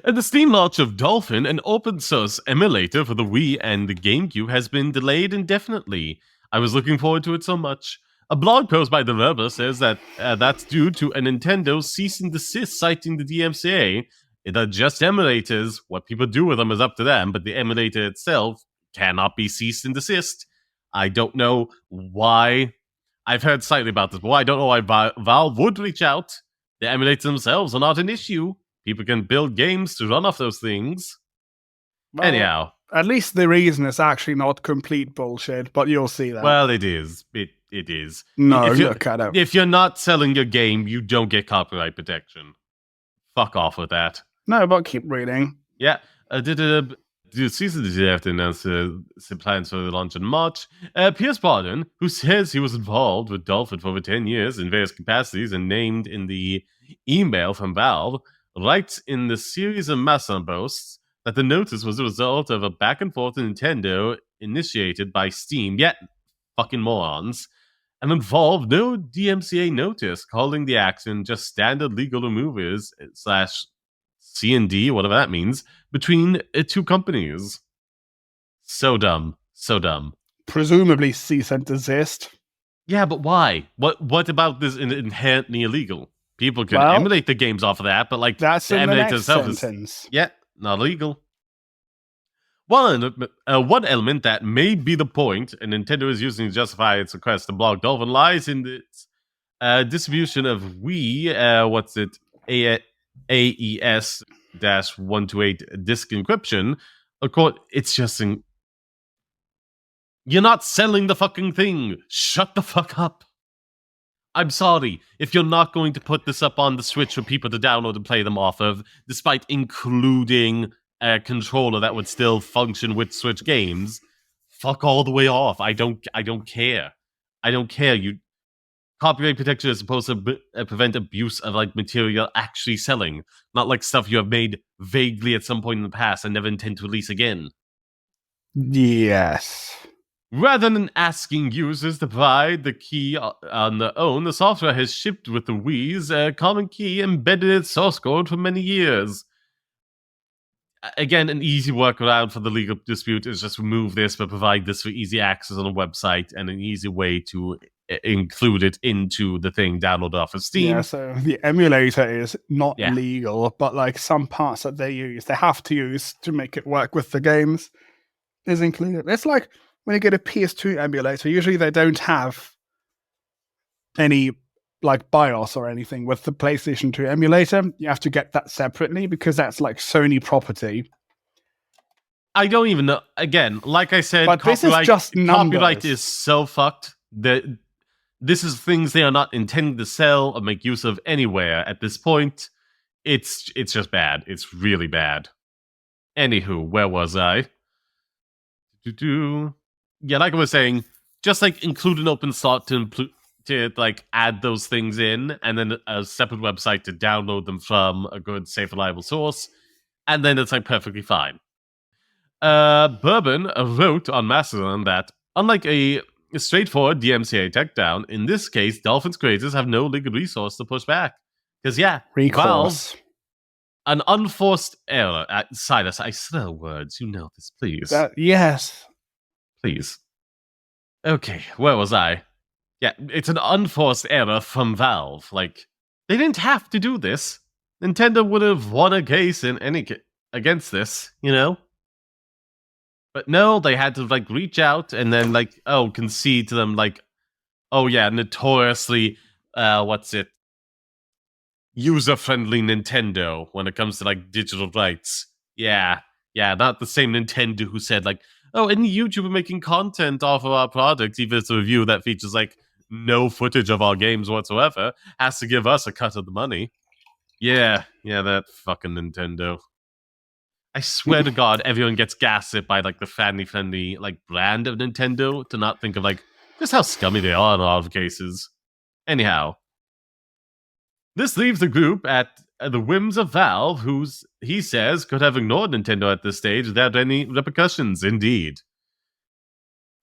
The Steam launch of Dolphin, an open-source emulator for the Wii and the GameCube, has been delayed indefinitely. I was looking forward to it so much. A blog post by the developer says that that's due to a Nintendo cease and desist citing the DMCA. They're just emulators. What people do with them is up to them, but the emulator itself cannot be cease and desist. I don't know why. I've heard slightly about this, but I don't know why Valve would reach out. The emulators themselves are not an issue. People can build games to run off those things. Well, anyhow. At least the reason is actually not complete bullshit, but you'll see that. Well, it is. It is. No, look at it. If you're not selling your game, you don't get copyright protection. Fuck off with that. No, but keep reading. Yeah. The season did have to announce plans for the launch in March. Pierce Barden, who says he was involved with Dolphin for over 10 years in various capacities and named in the email from Valve, writes in the series of Mastodon posts that the notice was a result of a back and forth Nintendo initiated by Steam, yet fucking morons, and involved no DMCA notice, calling the action just standard legal maneuvers / C&D, whatever that means, between two companies. So dumb. So dumb. Presumably cease and desist. Yeah, but why? What about this inherently illegal? People can emulate the games off of that, but like that's the emulator itself is not illegal. One element that may be the point, and Nintendo is using to justify its request to block Dolphin, lies in its distribution of Wii. AES-128 disk encryption. Of course, it's just you're not selling the fucking thing. Shut the fuck up. I'm sorry, if you're not going to put this up on the Switch for people to download and play them off of, despite including a controller that would still function with Switch games, fuck all the way off. I don't care. I don't care. Copyright protection is supposed to prevent abuse of like material actually selling, not like stuff you have made vaguely at some point in the past and never intend to release again. Yes. Rather than asking users to provide the key on their own, the software has shipped with the Wii's common key embedded in its source code for many years. Again, an easy workaround for the legal dispute is just remove this, but provide this for easy access on a website and an easy way to include it into the thing downloaded off of Steam. Yeah, so the emulator is not legal, but like some parts that they have to use to make it work with the games is included. It's like when you get a PS2 emulator, usually they don't have any like BIOS or anything with the PlayStation 2 emulator. You have to get that separately because that's like Sony property. I don't even know. Again, like I said, but this is just numbers. Copyright is so fucked that this is things they are not intending to sell or make use of anywhere at this point. It's just bad. It's really bad. Anywho, where was I? Yeah, like I was saying, just like include an open slot to like add those things in, and then a separate website to download them from a good, safe, reliable source, and then it's like perfectly fine. Bourbon wrote on Mastodon that unlike a straightforward DMCA takedown. In this case, Dolphin's creators have no legal resource to push back. Because, Valve, Recourse. an unforced error. Silas, I slur words. You know this, please. Yes. Please. Okay, where was I? Yeah, it's an unforced error from Valve. Like, they didn't have to do this. Nintendo would have won a case in against this, you know? But no, they had to, like, reach out and then, like, concede to them, like, oh yeah, notoriously, user-friendly Nintendo when it comes to, like, digital rights. Yeah, not the same Nintendo who said, like, oh, any YouTuber making content off of our product, even if it's a review that features, like, no footage of our games whatsoever, has to give us a cut of the money. Yeah, that fucking Nintendo. I swear to God, everyone gets gaslit by, like, the family-friendly, like, brand of Nintendo to not think of, like, just how scummy they are in a lot of cases. Anyhow, this leaves the group at the whims of Valve, who he says could have ignored Nintendo at this stage without any repercussions, indeed.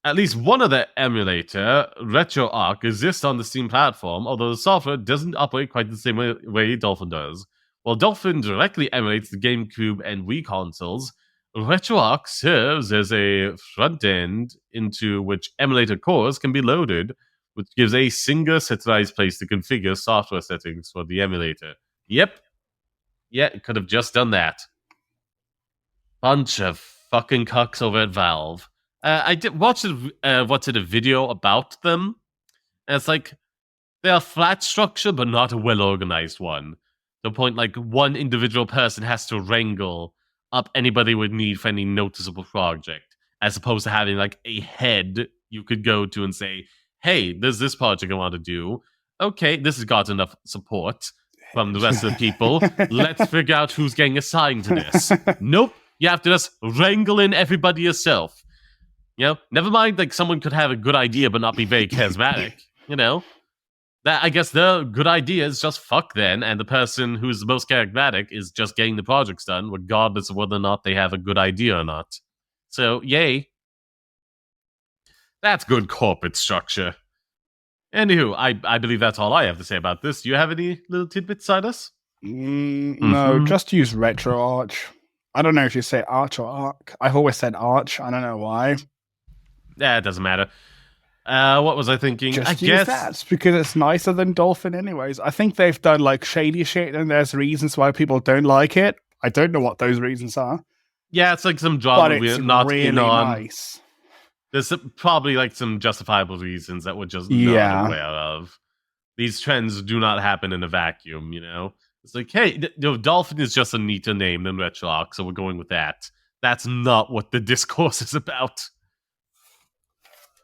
At least one of the emulator, RetroArch, exists on the Steam platform, although the software doesn't operate quite the same way Dolphin does. While Dolphin directly emulates the GameCube and Wii consoles, RetroArch serves as a front end into which emulator cores can be loaded, which gives a single centralized place to configure software settings for the emulator. Yep. Yeah, it could have just done that. Bunch of fucking cucks over at Valve. I did watch a video about them. And it's like, they're a flat structure, but not a well-organized one. The point, like, one individual person has to wrangle up anybody would need for any noticeable project, as opposed to having, like, a head you could go to and say, hey, there's this project I want to do. Okay, this has got enough support from the rest of the people. Let's figure out who's getting assigned to this. Nope, you have to just wrangle in everybody yourself. You know, never mind, like, someone could have a good idea but not be very charismatic, you know? That, I guess the good idea is just fuck then, and the person who's the most charismatic is just getting the projects done, regardless of whether or not they have a good idea or not. So, yay. That's good corporate structure. Anywho, I believe that's all I have to say about this. Do you have any little tidbits, Silas? No, just use RetroArch. I don't know if you say Arch or Arc. I've always said Arch. I don't know why. Yeah, it doesn't matter. What was I thinking? I guess that's because it's nicer than Dolphin anyways. I think they've done, like, shady shit and there's reasons why people don't like it. I don't know what those reasons are. Yeah, it's like some drama we're not really in on. Nice. There's probably, like, some justifiable reasons that we're just not aware of. These trends do not happen in a vacuum, you know? It's like, hey, Dolphin is just a neater name than RetroArch, so we're going with that. That's not what the discourse is about.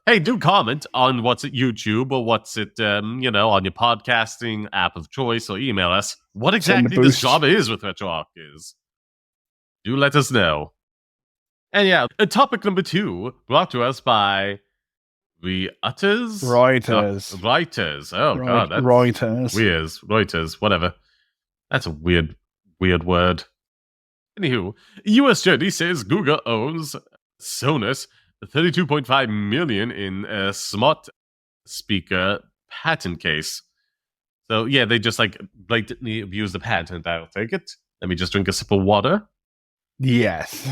Hey, do comment on what's at YouTube or what's it, on your podcasting app of choice, or email us what exactly this job is with RetroArch is. Do let us know. And yeah, topic number 2 brought to us by Reuters. Oh god, that's Reuters. Reuters, whatever. That's a weird word. Anywho, U.S. Attorney says Google owns Sonos $32.5 million in a smart speaker patent case. So yeah, they just, like, blatantly abuse the patent. I'll take it. Let me just drink a sip of water. Yes.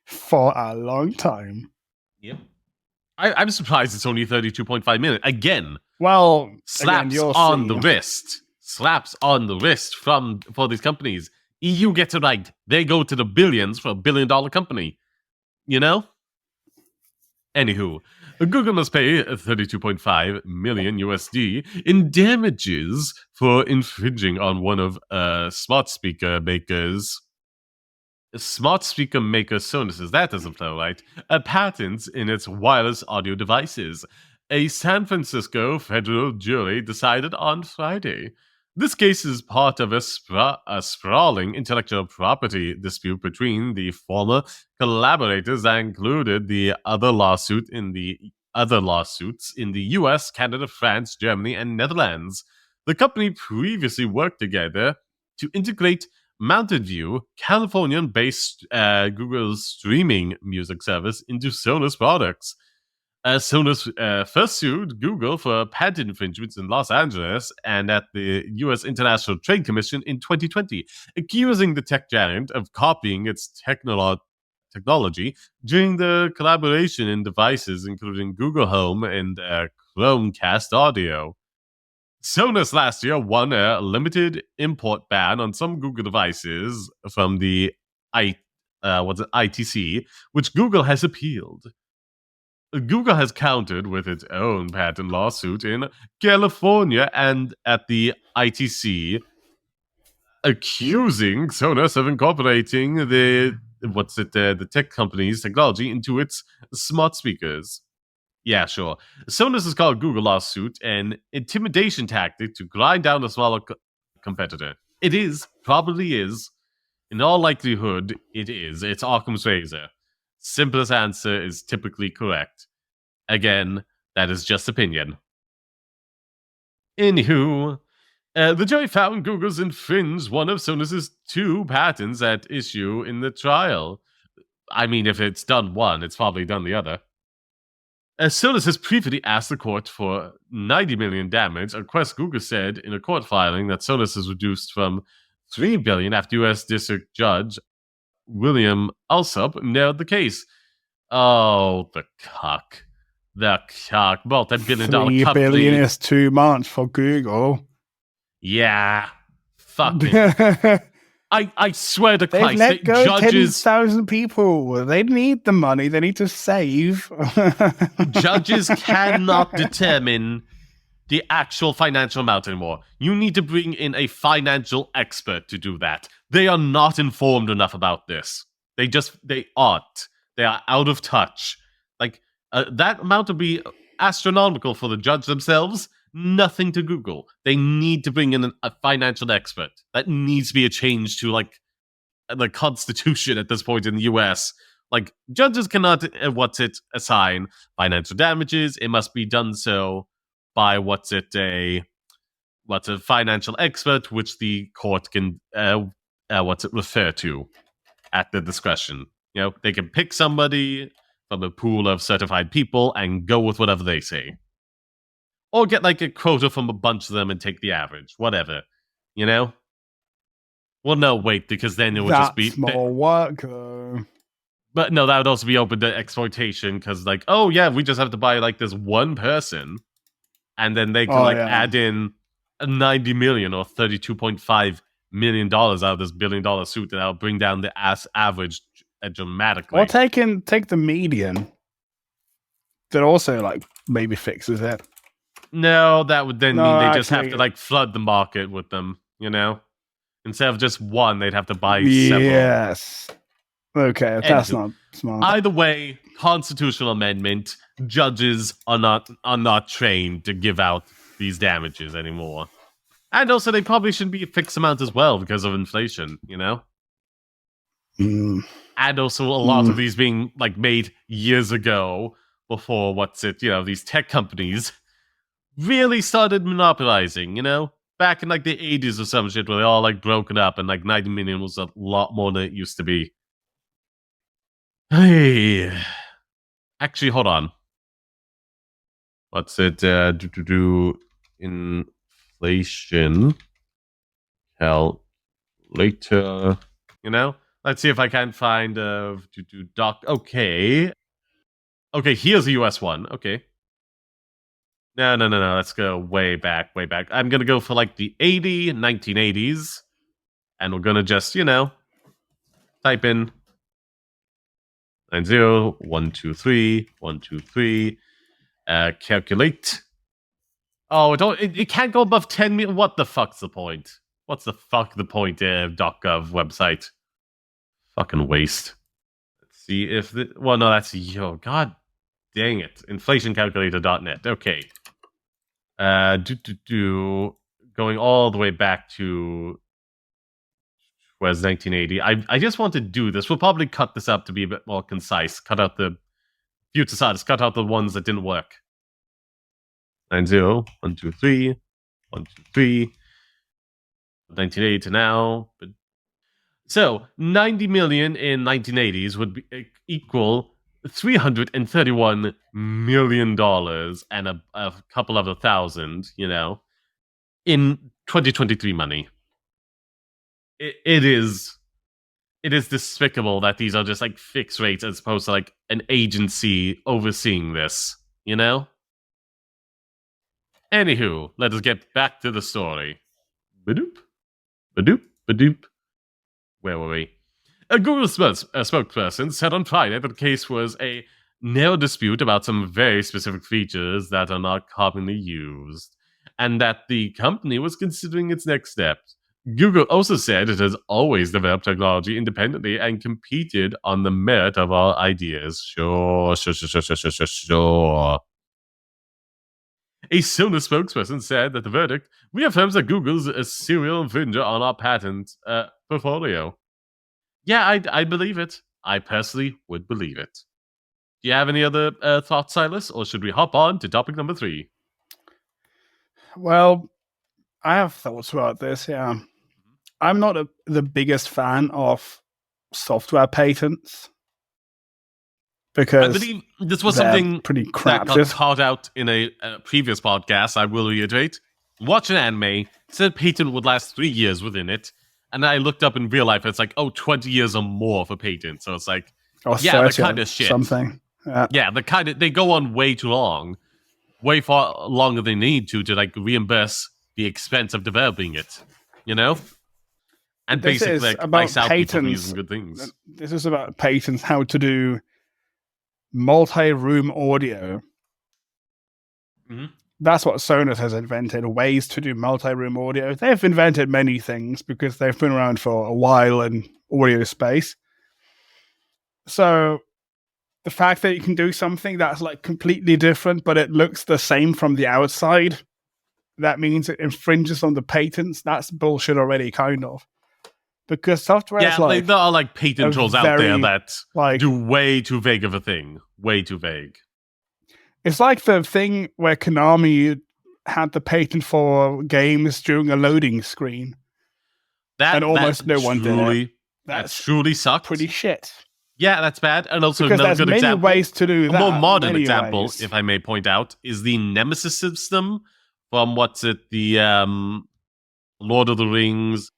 For a long time. Yep. I'm surprised it's only 32.5 million. Again. Well, slaps on the wrist. Slaps on the wrist for these companies. EU gets it right. They go to the billions for $1 billion company. You know? Anywho, Google must pay 32.5 million USD in damages for infringing on one of smart speaker makers. Smart speaker maker Sonos, that doesn't flow right, patents in its wireless audio devices. A San Francisco federal jury decided on Friday. This case is part of a sprawling intellectual property dispute between the former collaborators that included the other lawsuits in the US, Canada, France, Germany, and Netherlands. The company previously worked together to integrate Mountain View, Californian-based Google's streaming music service, into Sonos products. Sonos first sued Google for patent infringements in Los Angeles and at the U.S. International Trade Commission in 2020, accusing the tech giant of copying its technology during the collaboration in devices including Google Home and Chromecast audio. Sonos last year won a limited import ban on some Google devices from the ITC, which Google has appealed. Google has countered with its own patent lawsuit in California and at the ITC, accusing Sonos of incorporating the tech company's technology into its smart speakers. Yeah, sure. Sonos has called Google lawsuit an intimidation tactic to grind down a smaller competitor. It is, probably is. In all likelihood, it is. It's Occam's razor. Simplest answer is typically correct. Again, that is just opinion. Anywho, the jury found Google's infringed one of Sonos' 2 patents at issue in the trial. I mean, if it's done one, it's probably done the other. Sonos has previously asked the court for $90 million damage, a request Google said in a court filing that Sonos has reduced from $3 billion after U.S. District Judge William Alsop nailed the case. Oh, the cuck. The cuck. Multi-billion-dollar $3 company. billion is too much for Google. Yeah. Fuck it. I swear to They've Christ, let go judges 10,000 people. They need the money. They need to save. judges cannot determine the actual financial amount anymore. You need to bring in a financial expert to do that. They are not informed enough about this. They aren't. They are out of touch. Like, that amount would be astronomical for the judge themselves. Nothing to Google. They need to bring in a financial expert. That needs to be a change to, like, the Constitution at this point in the US. Like, judges cannot, assign financial damages. It must be done so by a financial expert, which the court can, refer to at the discretion. You know, they can pick somebody from a pool of certified people and go with whatever they say. Or get, like, a quota from a bunch of them and take the average. Whatever. You know? Well, no, wait, because then it would just be... That's more work, though. But no, that would also be open to exploitation, because, like, oh, yeah, we just have to buy, like, this one person, and then they can, add in $90 million or $32.5 million out of this billion-dollar suit, and that'll bring down the average dramatically. Or take the median. That also, like, maybe fixes it. No, that would then mean they just have to, like, flood the market with them, you know? Instead of just one, they'd have to buy several. Yes. Okay, that's not smart. Either way, constitutional amendment, judges are not trained to give out these damages anymore. And also, they probably shouldn't be a fixed amount as well because of inflation, you know? And also, a lot of these being, like, made years ago before, these tech companies really started monopolizing, you know? Back in, like, the 80s or some shit where they all, like, broken up and, like, 90 million was a lot more than it used to be. Hey. Actually, hold on. Inflation calculator, you know? Let's see if I can find doc. Okay, here's a US one. Okay. No. Let's go way back. I'm going to go for, like, the 1980s. And we're going to just, type in 90123123 calculate. Oh, it can't go above 10 million. What the fuck's the point? What's the point, .gov website? Fucking waste. Let's see if that's god dang it. Inflationcalculator.net. Okay. Going all the way back to was 1980. I just want to do this. We'll probably cut this up to be a bit more concise. Cut out the future sides. Cut out the ones that didn't work. 90123 123 1980 to now. So 90 million in 1980s would equal $331 million and a couple of 1,000, in 2023 money. It is despicable that these are just like fixed rates as opposed to like an agency overseeing this, Anywho, let us get back to the story. Badoop, badoop, badoop. Where were we? A Google spokesperson said on Friday that the case was a narrow dispute about some very specific features that are not commonly used, and that the company was considering its next steps. Google also said it has always developed technology independently and competed on the merit of our ideas. Sure. A Sony spokesperson said that the verdict reaffirms that Google's a serial infringer on our patent portfolio. Yeah, I believe it. I personally would believe it. Do you have any other thoughts, Silas, or should we hop on to topic number 3? Well, I have thoughts about this, yeah. I'm not the biggest fan of software patents. Because I believe this was something pretty crap. that got called out in a previous podcast, I will reiterate. Watch an anime, said patent would last 3 years within it. And I looked up in real life, it's like, 20 years or more for patent. So it's like, they're kind of shit. Something. Yeah, they go on way too long. Way far longer than they need to like reimburse the expense of developing it. And this basically is like about ice out patents, people for using good things. This is about patents, how to do multi-room audio. Mm-hmm. That's what Sonos has invented, ways to do multi-room audio. They've invented many things because they've been around for a while in audio space. So the fact that you can do something that's like completely different, but it looks the same from the outside, that means it infringes on the patents. That's bullshit already, kind of. Because software is like... there are like patent trolls out there that like, do way too vague of a thing. Way too vague. It's like the thing where Konami had the patent for games during a loading screen. And almost no one did it. That truly sucked. Pretty shit. Yeah, that's bad. And also because another good example. There's many ways to do that. A more modern example, if I may point out, is the Nemesis system from the Lord of the Rings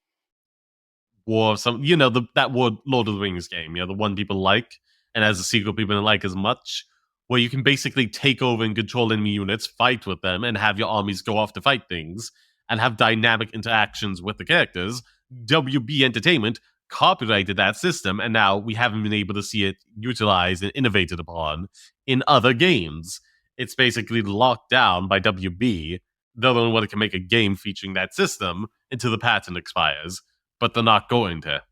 War of some, that Lord of the Rings game, the one people like, and as a sequel people don't like as much, where you can basically take over and control enemy units, fight with them, and have your armies go off to fight things, and have dynamic interactions with the characters. WB Entertainment copyrighted that system, and now we haven't been able to see it utilized and innovated upon in other games. It's basically locked down by WB. They're the only one that can make a game featuring that system until the patent expires, but they're not going to.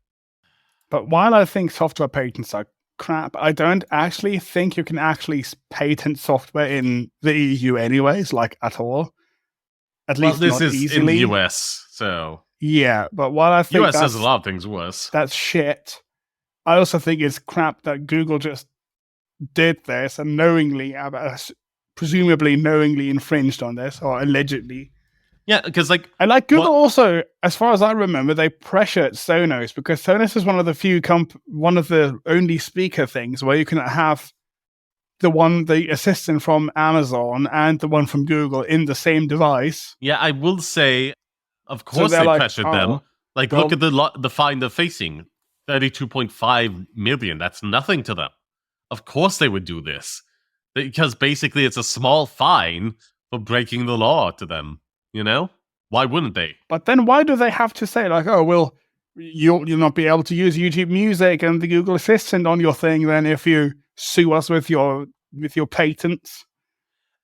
But while I think software patents are crap, I don't actually think you can actually patent software in the EU anyways, like at all. At least this not is easily. in the US, so... Yeah, but while I think US has a lot of things worse. That's shit. I also think it's crap that Google just did this and presumably knowingly infringed on this, or allegedly. Yeah, because and Google also, as far as I remember, they pressured Sonos, because Sonos is one of the only speaker things where you can have the assistant from Amazon and the one from Google in the same device. Yeah, I will say, of course they pressured them. Look at the fine they're facing, 32.5 million. That's nothing to them. Of course they would do this, because basically it's a small fine for breaking the law to them. Why wouldn't they? But then why do they have to say you'll not be able to use YouTube Music and the Google Assistant on your thing then if you sue us with your patents?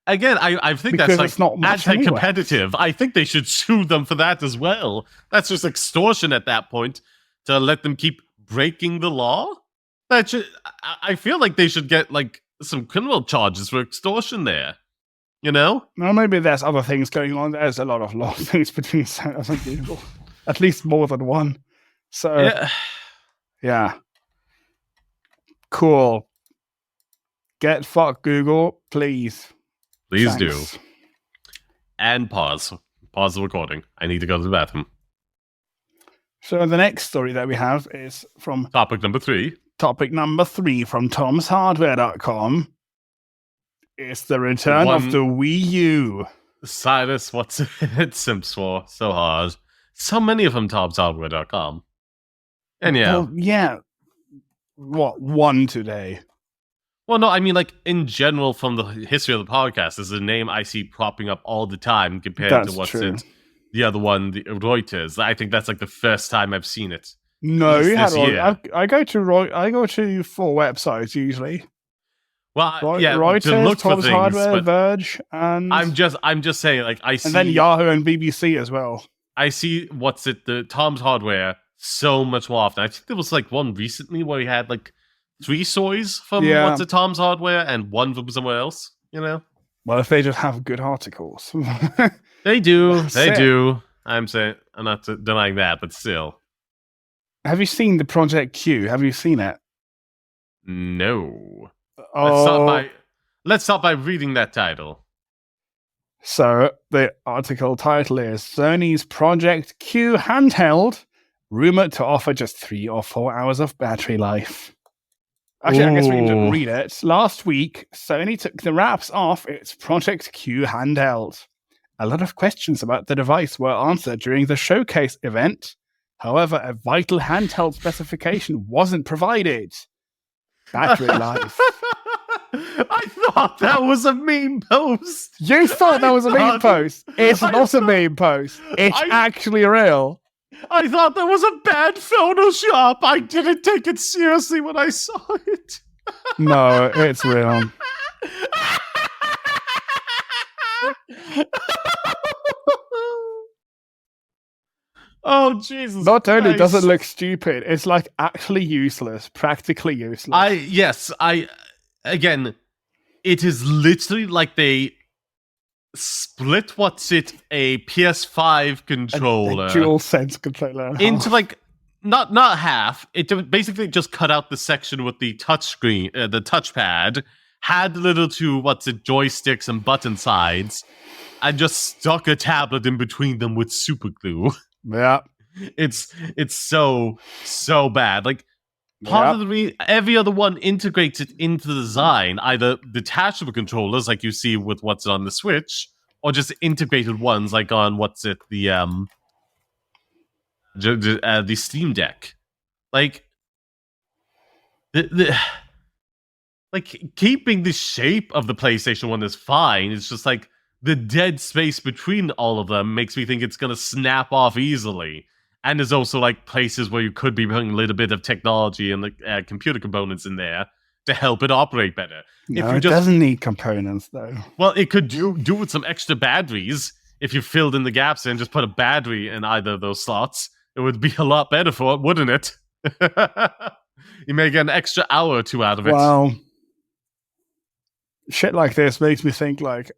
Again, I think because that's not anti-competitive. Anyway. I think they should sue them for that as well. That's just extortion at that point, to let them keep breaking the law. I feel like they should get some criminal charges for extortion there. Well, maybe there's other things going on. There's a lot of lawsuits between Sonos and Google. At least more than one. So, yeah. Cool. Get fucked, Google, please. Please Thanks. do. And pause. Pause the recording. I need to go to the bathroom. So the next story that we have is from... Topic number 3. Topic number 3 from tomshardware.com. It's the return of the Wii U. Silas, what's it Sims for? So hard. So many of them tomshardware.com. And yeah. Well, yeah. What, one today? Well, no, I mean, like, in general, from the history of the podcast, this is a name I see propping up all the time compared to what's true. the other one, the Reuters. I think that's like the first time I've seen it. No, you had this year. I go to 4 websites usually. Well, yeah, Reuters, to look for Tom's things, Hardware, but Verge, and I'm just saying, like, I see, and then Yahoo and BBC as well. I see the Tom's Hardware so much more often. I think there was like one recently where he had like 3 soys from Tom's Hardware and 1 from somewhere else. You know, well, if they just have good articles, they do. They do. I'm not denying that, but still. Have you seen the Project Q? Have you seen it? No. Oh. Let's start by reading that title. So, the article title is Sony's Project Q handheld, rumored to offer just 3 or 4 hours of battery life. Actually, I guess we can just read it. Last week, Sony took the wraps off its Project Q handheld. A lot of questions about the device were answered during the showcase event. However, a vital handheld specification wasn't provided. Battery life. I thought that was a meme post. You thought that was a meme post. It's not a meme post. It's actually real. I thought that was a bad Photoshop. I didn't take it seriously when I saw it. No, it's real. Oh, Jesus. Not only does it look stupid, it's like actually useless, practically useless. Again, it is literally like they split a PS5 controller, a dual sense controller, into like not half. It basically just cut out the section with the touch screen, the touchpad, had little 2 joysticks and button sides, and just stuck a tablet in between them with super glue. Yeah, it's so bad. Like part of every other one integrates it into the design, either detachable controllers like you see with what's on the Switch, or just integrated ones like on the Steam Deck. Like like keeping the shape of the PlayStation 1 is fine. It's just like the dead space between all of them makes me think it's going to snap off easily. And there's also like places where you could be putting a little bit of technology and like computer components in there to help it operate better. No, it doesn't need components though. Well, it could do with some extra batteries. If you filled in the gaps and just put a battery in either of those slots, it would be a lot better for it, wouldn't it? You may get an extra hour or 2 out of it. Well, shit like this makes me think like,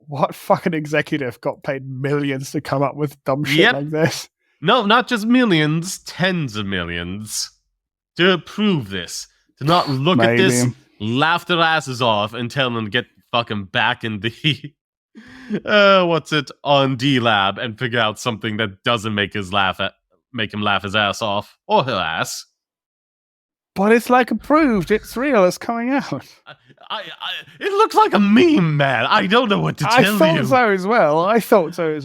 what fucking executive got paid millions to come up with dumb shit like this? No, not just millions, tens of millions. To approve this. To not look at this, laugh their asses off, and tell them to get fucking back in the on D-Lab and figure out something that doesn't make him laugh his ass off. Or her ass. But it's like approved. It's real. It's coming out. It looks like a meme, man. I don't know what to tell you. I thought so as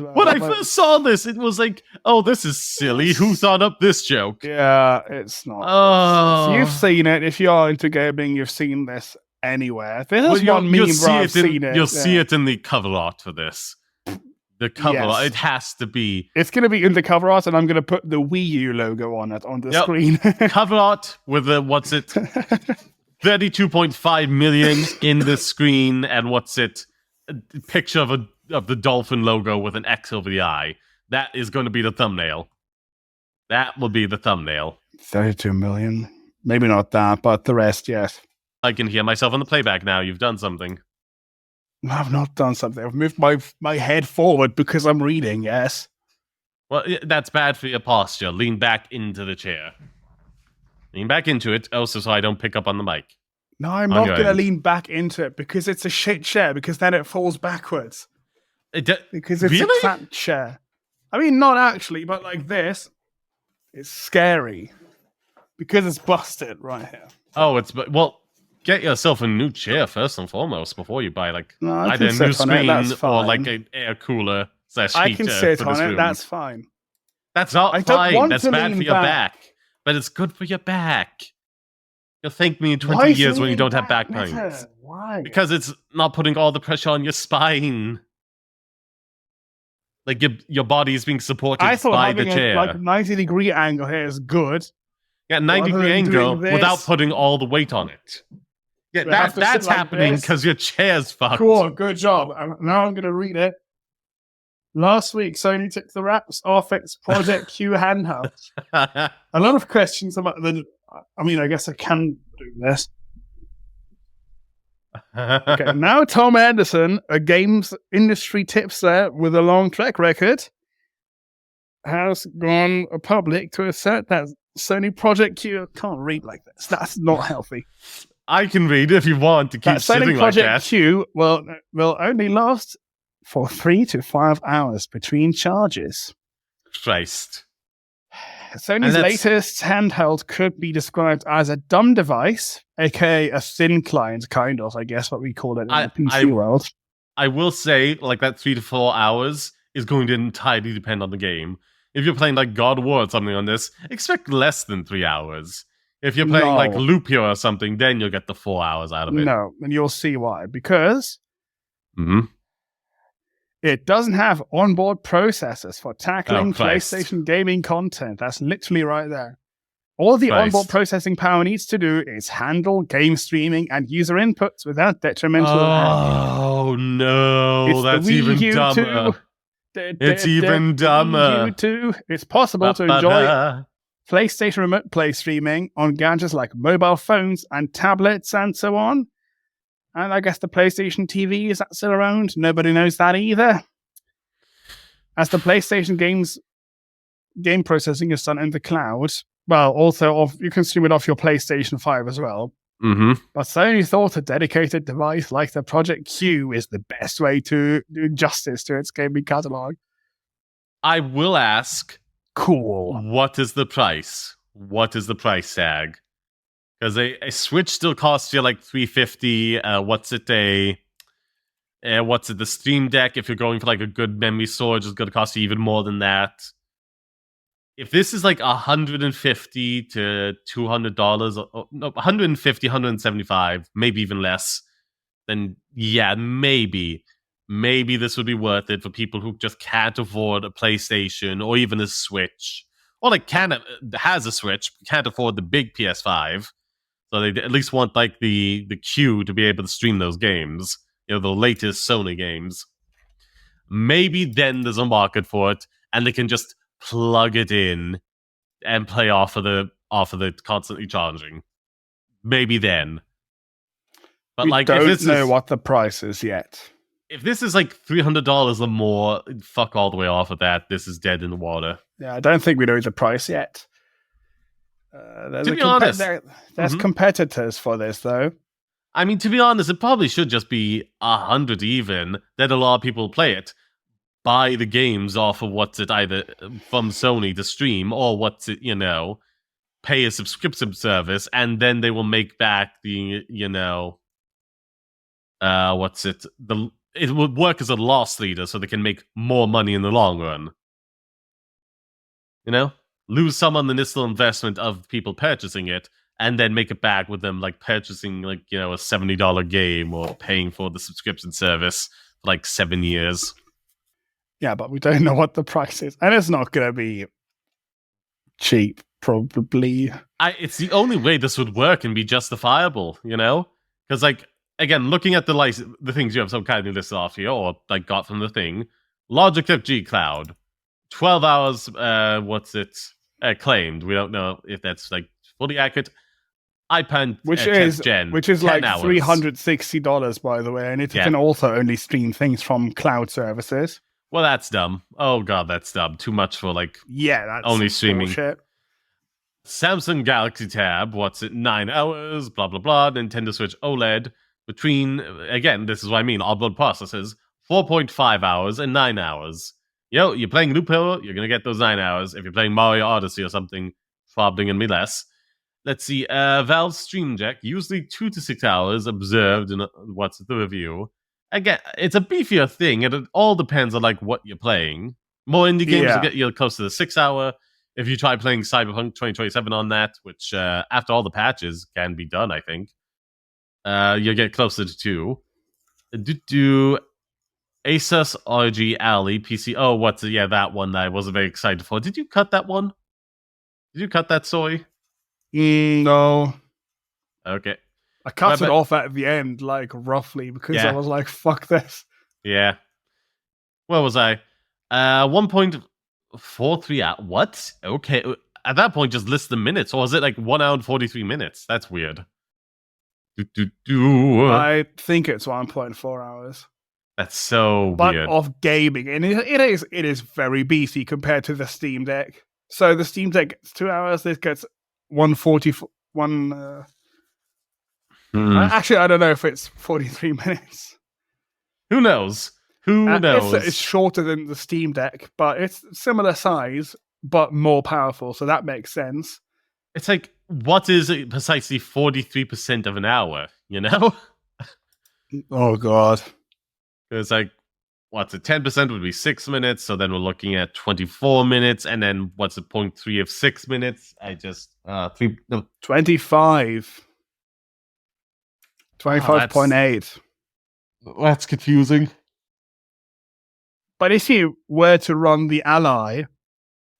well. When I first saw this, it was like, oh, this is silly. Who thought up this joke? Yeah, it's not. Oh. You've seen it. If you are into gaming, you've seen this anywhere. There's one meme where I've seen it. You'll see it in the cover art for this. The cover art, it has to be. It's going to be in the cover art, and I'm going to put the Wii U logo on it on the screen. Cover art with the 32.5 million in the screen, and a picture of the Dolphin logo with an X over the eye. That is going to be the thumbnail. That will be the thumbnail. 32 million. Maybe not that, but the rest, yes. I can hear myself on the playback now. You've done something. I've not done something. I've moved my head forward because I'm reading, yes. Well, that's bad for your posture. Lean back into the chair. Lean back into it, also so I don't pick up on the mic. No, I'm not going to lean back into it because it's a shit chair, because then it falls backwards. Because it's a fat chair. I mean, not actually, but like this, it's scary. because it's busted right here. Oh, well. Get yourself a new chair first and foremost before you buy No, I either can a new sit on it, that's screen or fine. like an air cooler / I heater can sit for on this it, room. that's fine. That's not I don't fine. want That's to bad lean for your back. back. But it's good for your back. You'll thank me in Why 20 is years when you leaning don't have back back pains. better? Why? Because it's not putting all the pressure on your spine. Like your body is being supported I thought by the having chair. a 90-degree angle here is good. Yeah, 90-degree than doing angle without this. putting all the weight on it. Yeah, We have to sit that's like happening this. because your chair's fucked. Cool, good job. Now I'm going to read it. Last week, Sony took the wraps off its Project Q handheld. A lot of questions about the... I mean, I guess I can do this. Okay, now Tom Anderson, a games industry tipster with a long track record, has gone public to assert that Sony Project Q... I can't read like this. That's not healthy. I can read if you want to keep That sitting Sony like Project that. Q will only last for 3 to 5 hours between charges. Christ. Sony's latest handheld could be described as a dumb device, aka a thin client, kind of, I guess, what we call it in the PC world. I will say, like, that 3 to 4 hours is going to entirely depend on the game. If you're playing, like, God of War or something on this, expect less than 3 hours. If you're playing, like, Lupio or something, then you'll get the 4 hours out of it. No, and you'll see why. Because Mm-hmm. it doesn't have onboard processors for tackling Christ. PlayStation gaming content. That's literally right there. All the onboard processing power needs to do is handle game streaming and user inputs without detrimental lag. Oh, no. That's even dumber. It's even dumber. It's possible to enjoy PlayStation Remote Play streaming on gadgets like mobile phones and tablets and so on. And I guess the PlayStation TV, is that still around? Nobody knows that either. As the PlayStation game processing is done in the cloud, well, also you can stream it off your PlayStation 5 as well. Mm-hmm. But Sony thought a dedicated device like the Project Q is the best way to do justice to its gaming catalog. I will ask, cool. What is the price? What is the price tag? Because a Switch still costs you like $350. What's it? The Steam Deck, if you're going for like a good memory storage, is going to cost you even more than that. If this is like $150 to $200, no, $150, $175, maybe even less, then yeah, maybe this would be worth it for people who just can't afford a PlayStation or even a Switch, or like has a Switch, can't afford the big PS5. So they at least want like the Q to be able to stream those games, the latest Sony games. Maybe then there's a market for it, and they can just plug it in and play off of the constantly charging. Maybe then. But we don't know what the price is yet. If this is like $300 or more, fuck all the way off of that. This is dead in the water. Yeah, I don't think we know the price yet. To be honest, there's competitors for this, though. I mean, to be honest, it probably should just be 100 even. That a lot of people play it, buy the games off of either from Sony to stream, or pay a subscription service, and then they will make back the, it would work as a loss leader, so they can make more money in the long run. Lose some on the initial investment of people purchasing it, and then make it back with them like purchasing like a $70 game or paying for the subscription service for like 7 years. Yeah, but we don't know what the price is, and it's not going to be cheap, probably. It's the only way this would work and be justifiable, because like again, looking at the things you have some kind of listed off here or like got from the thing, Logitech G Cloud, 12 hours. Claimed. We don't know if that's like fully accurate. iPad, which is like $360, by the way, and it can also only stream things from cloud services. Well, that's dumb. Oh god, that's dumb. Too much for like that's only streaming. Bullshit. Samsung Galaxy Tab, 9 hours, blah blah blah. Nintendo Switch OLED between, again, this is what I mean, onboard processors, 4.5 hours and 9 hours. You're playing Lupio, you're gonna get those 9 hours. If you're playing Mario Odyssey or something, probably gonna be less. let's see. Valve Stream Deck, usually 2 to 6 hours observed in what's the review. Again, it's a beefier thing, and it all depends on like what you're playing. More indie games will get you close to the 6 hour. If you try playing Cyberpunk 2027 on that, which after all the patches can be done, I think, you'll get closer to 2. Do Asus RG Ally PC. Oh, that one that I wasn't very excited for. Did you cut that one? Did you cut that, Soy? No. Okay. I cut it off at the end, like, roughly, because I was like, fuck this. Yeah. Where was I? 1.43 out. What? Okay. At that point, just list the minutes. Or was it like 1 hour and 43 minutes? That's weird. I think it's 1.4 hours. That's so weird. But of gaming. And it is very beefy compared to the Steam Deck. So the Steam Deck gets 2 hours. This gets 141... Actually, I don't know if it's 43 minutes. Who knows? Who knows? It's shorter than the Steam Deck, but it's similar size, but more powerful, so that makes sense. It's like, what is precisely 43% of an hour, you know? Oh, God. It's like, what's it? 10% would be 6 minutes, so then we're looking at 24 minutes, and then what's it? 0.3 of 6 minutes? 25. 25.8. That's confusing. But if you were to run the Ally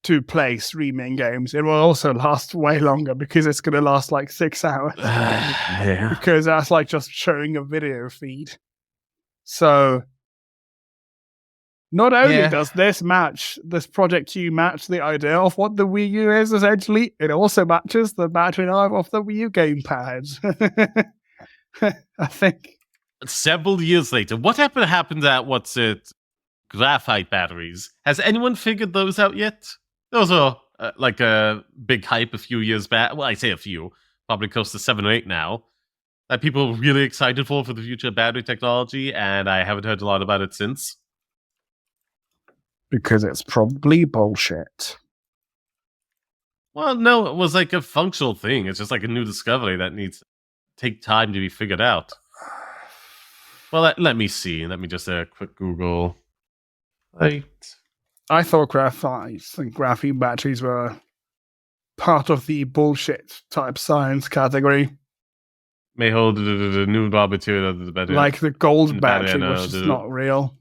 to play streaming games, it will also last way longer because it's going to last like 6 hours. Yeah. Because that's like just showing a video feed. So, not only does this Project Q match the idea of what the Wii U is essentially, it also matches the battery life of the Wii U gamepads. I think. Several years later, what happened at graphite batteries? Has anyone figured those out yet? Those are like a big hype a few years back. Well, I say a few, probably close to 7 or 8 now. That people are really excited for the future of battery technology, and I haven't heard a lot about it since. Because it's probably bullshit. Well, no, it was like a functional thing. It's just like a new discovery that needs to take time to be figured out. Well, let me see. Let me just quick Google. Right. I thought graphites and graphene batteries were part of the bullshit type science category. May hold the new raw material of the battery. Like the gold battery, which is not real.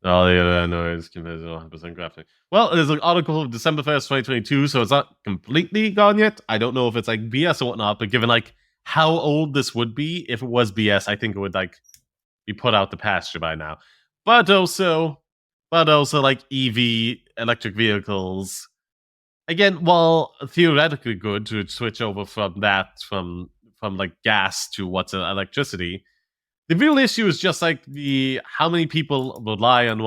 Oh, yeah, no, it's compared to 100% graphene. Well, there's an article of December 1st, 2022, so it's not completely gone yet. I don't know if it's like BS or whatnot, but given like how old this would be, if it was BS, I think it would like be put out the pasture by now. But also like EV, electric vehicles. Again, while theoretically good to switch over from like gas to what's electricity, the real issue is just like how many people rely on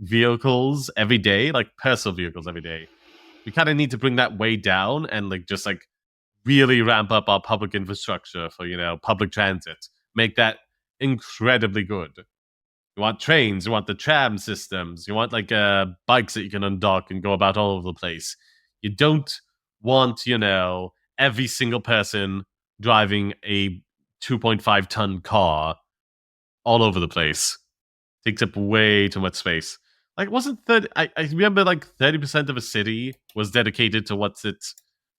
vehicles every day, like personal vehicles every day. We kind of need to bring that way down and like just like really ramp up our public infrastructure for, public transit. Make that incredibly good. You want trains, you want the tram systems, you want like bikes that you can undock and go about all over the place. You don't want, every single person driving a 2.5 ton car all over the place. Takes up way too much space. Like, wasn't 30? I remember like 30% of a city was dedicated to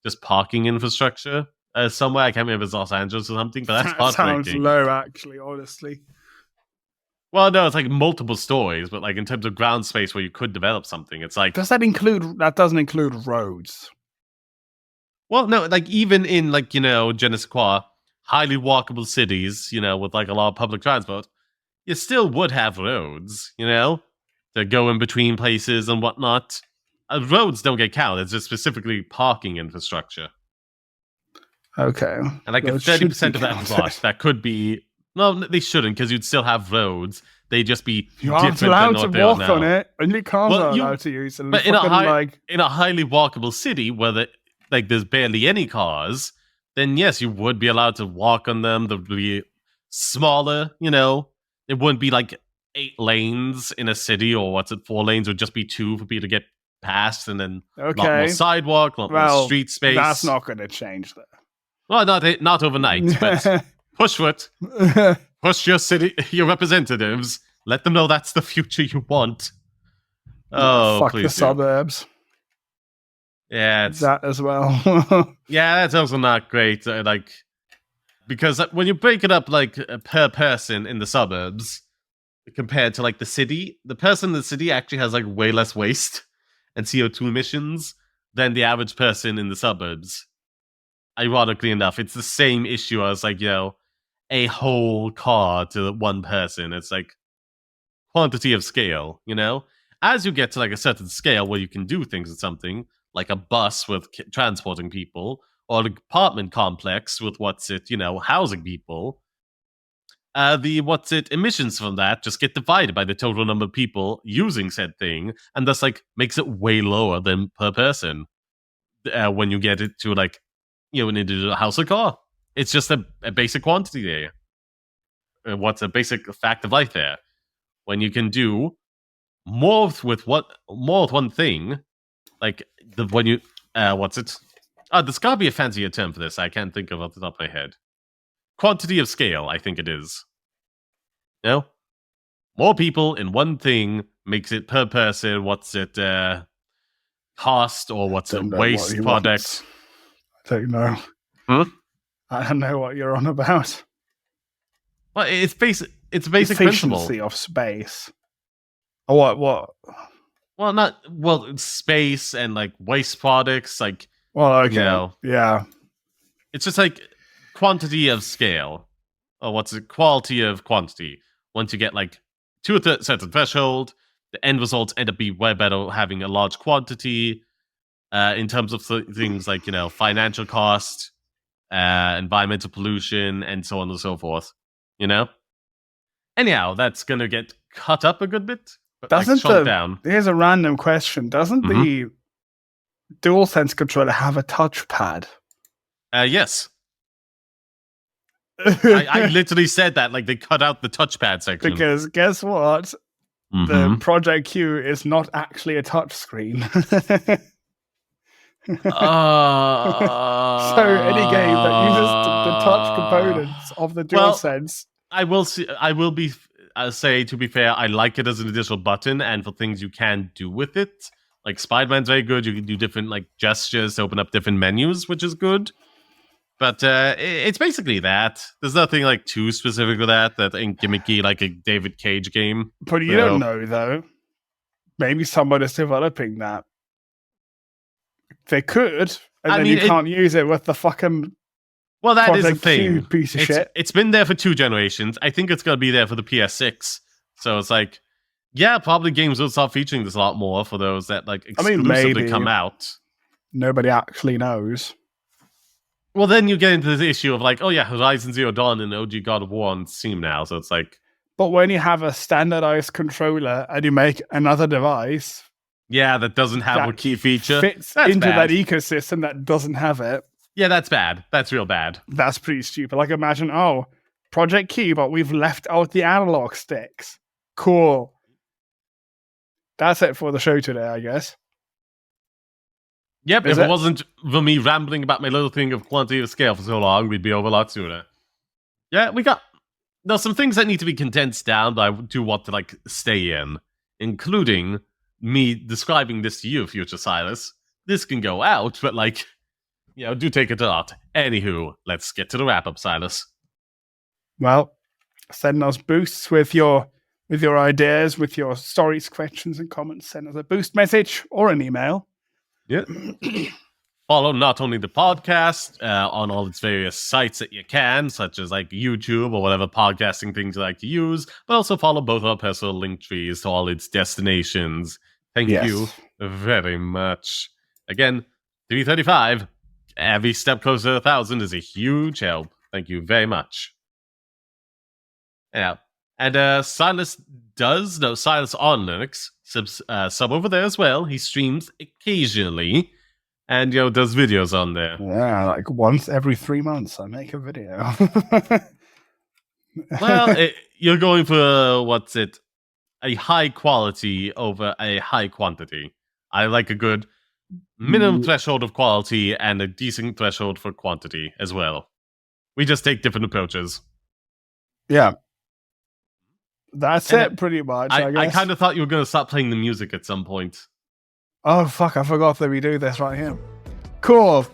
just parking infrastructure somewhere. I can't remember if it's Los Angeles or something, but that's heartbreaking. Sounds low, actually, honestly. Well, no, it's like multiple stories, but like in terms of ground space where you could develop something, it's like that doesn't include roads. Well, no, like even in like, je ne sais quoi, highly walkable cities, with like a lot of public transport, you still would have roads, to go in between places and whatnot. Roads don't get counted. It's just specifically parking infrastructure. Okay. And like 30% of that plot, that could be... No, they shouldn't, because you'd still have roads. They'd just be you aren't allowed to walk on it, and you can't allowed to use it. But in a highly walkable city where there's barely any cars, then yes, you would be allowed to walk on them. They would be smaller, It wouldn't be like 8 lanes in a city, or 4 lanes would just be 2 for people to get past, and then a lot more Okay. sidewalk, a lot more street space. That's not going to change that. Well, not overnight, but push for it. Push your your representatives. Let them know that's the future you want. Oh, fuck please the do. suburbs. Yeah, That as well. yeah, that's also not great. Because when you break it up per person in the suburbs compared to like the city, the person in the city actually has like way less waste and CO2 emissions than the average person in the suburbs. Ironically enough, it's the same issue as like, a whole car to one person. It's like quantity of scale, As you get to like a certain scale where you can do things with something, like a bus with transporting people, or an apartment complex with housing people, the emissions from that just get divided by the total number of people using said thing, and thus like makes it way lower than per person when you get it to like an individual house or car. It's just a basic quantity there. What's a basic fact of life there? When you can do more with one thing, like when you what's it? There's gotta be a fancier term for this. I can't think of off the top of my head. Quantity of scale, I think it is. More people in one thing makes it per person. What's it? Cost or what's it? Waste product. I don't know. I don't know what you're on about. Well, it's basic. It's a basic principle. Efficiency of space. Or what? Well, space and like waste products, like. Well, okay. Yeah. It's just like quantity of scale, or what's it? Quality of quantity. Once you get like to a certain threshold, the end results end up being way better having a large quantity. In terms of things like financial cost, environmental pollution, and so on and so forth. Anyhow, that's gonna get cut up a good bit. But shrunk down. Here's a random question: doesn't the DualSense controller have a touchpad? Yes. I literally said that, like they cut out the touchpad section. Because guess what? The Project Q is not actually a touchscreen. So any game that uses the touch components of the DualSense, I will say, to be fair, I like it as an additional button and for things you can do with it. Like Spider-Man's very good. You can do different like gestures to open up different menus, which is good. But it's basically that. There's nothing like too specific with that ain't gimmicky like a David Cage game. But you don't know though. Maybe someone is developing that. They could, and then you can't use it with the fucking. Well, that is the thing. Piece of shit. It's been there for 2 generations. I think it's going to be there for the PS6. So it's like, yeah, probably games will start featuring this a lot more for those that like exclusively come out. Nobody actually knows. Well, then you get into the issue of like, oh yeah, Horizon Zero Dawn and OG God of War on Steam now. So it's like. But when you have a standardized controller and you make another device. Yeah, that doesn't have a key feature. Fits into that ecosystem that doesn't have it. Yeah, that's bad. That's real bad. That's pretty stupid. Like imagine, Project Q, but we've left out the analog sticks. Cool. That's it for the show today, I guess. Yep, if it wasn't for me rambling about my little thing of quantity of scale for so long, we'd be over a lot sooner. Yeah, there's some things that need to be condensed down, but I do want to like stay in, including me describing this to you, future Silas. This can go out, but like, do take it out. Anywho, let's get to the wrap-up, Silas. Well, send us boosts with your ideas, with your stories, questions, and comments. Send us a boost message or an email. Yeah. Follow not only the podcast on all its various sites that you can, such as like YouTube or whatever podcasting things you like to use, but also follow both our personal link trees to all its destinations. Thank you very much. Again, 335. Every step closer to 1,000 is a huge help. Thank you very much. Yeah. And Silas on Linux, sub over there as well. He streams occasionally and, does videos on there. Yeah, like once every 3 months I make a video. Well, you're going for, a high quality over a high quantity. I like a good minimum threshold of quality and a decent threshold for quantity as well. We just take different approaches. Yeah. That's And it, pretty much, I I guess. kind of thought you were going to stop playing the music at some point. Oh, fuck, I forgot that we do this right here. Cool.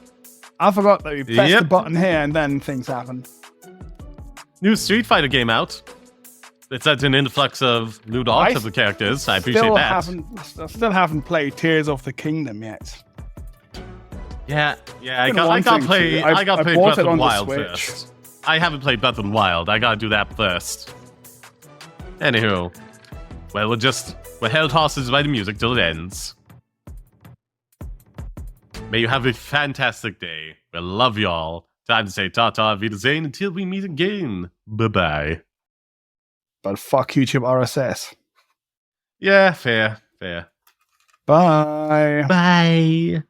I forgot that we press the button here and then things happen. New Street Fighter game out. It's had an influx of new dogs of the characters. I appreciate that. I still haven't played Tears of the Kingdom yet. Yeah, I got play Breath of the Wild first. I haven't played Breath of the Wild. I gotta do that first. Anywho, well, we're held hostage by the music till it ends. May you have a fantastic day. We love y'all. Time to say ta-ta, Wiedersehen, until we meet again. Bye-bye. But fuck YouTube RSS. Yeah, fair. Bye. Bye.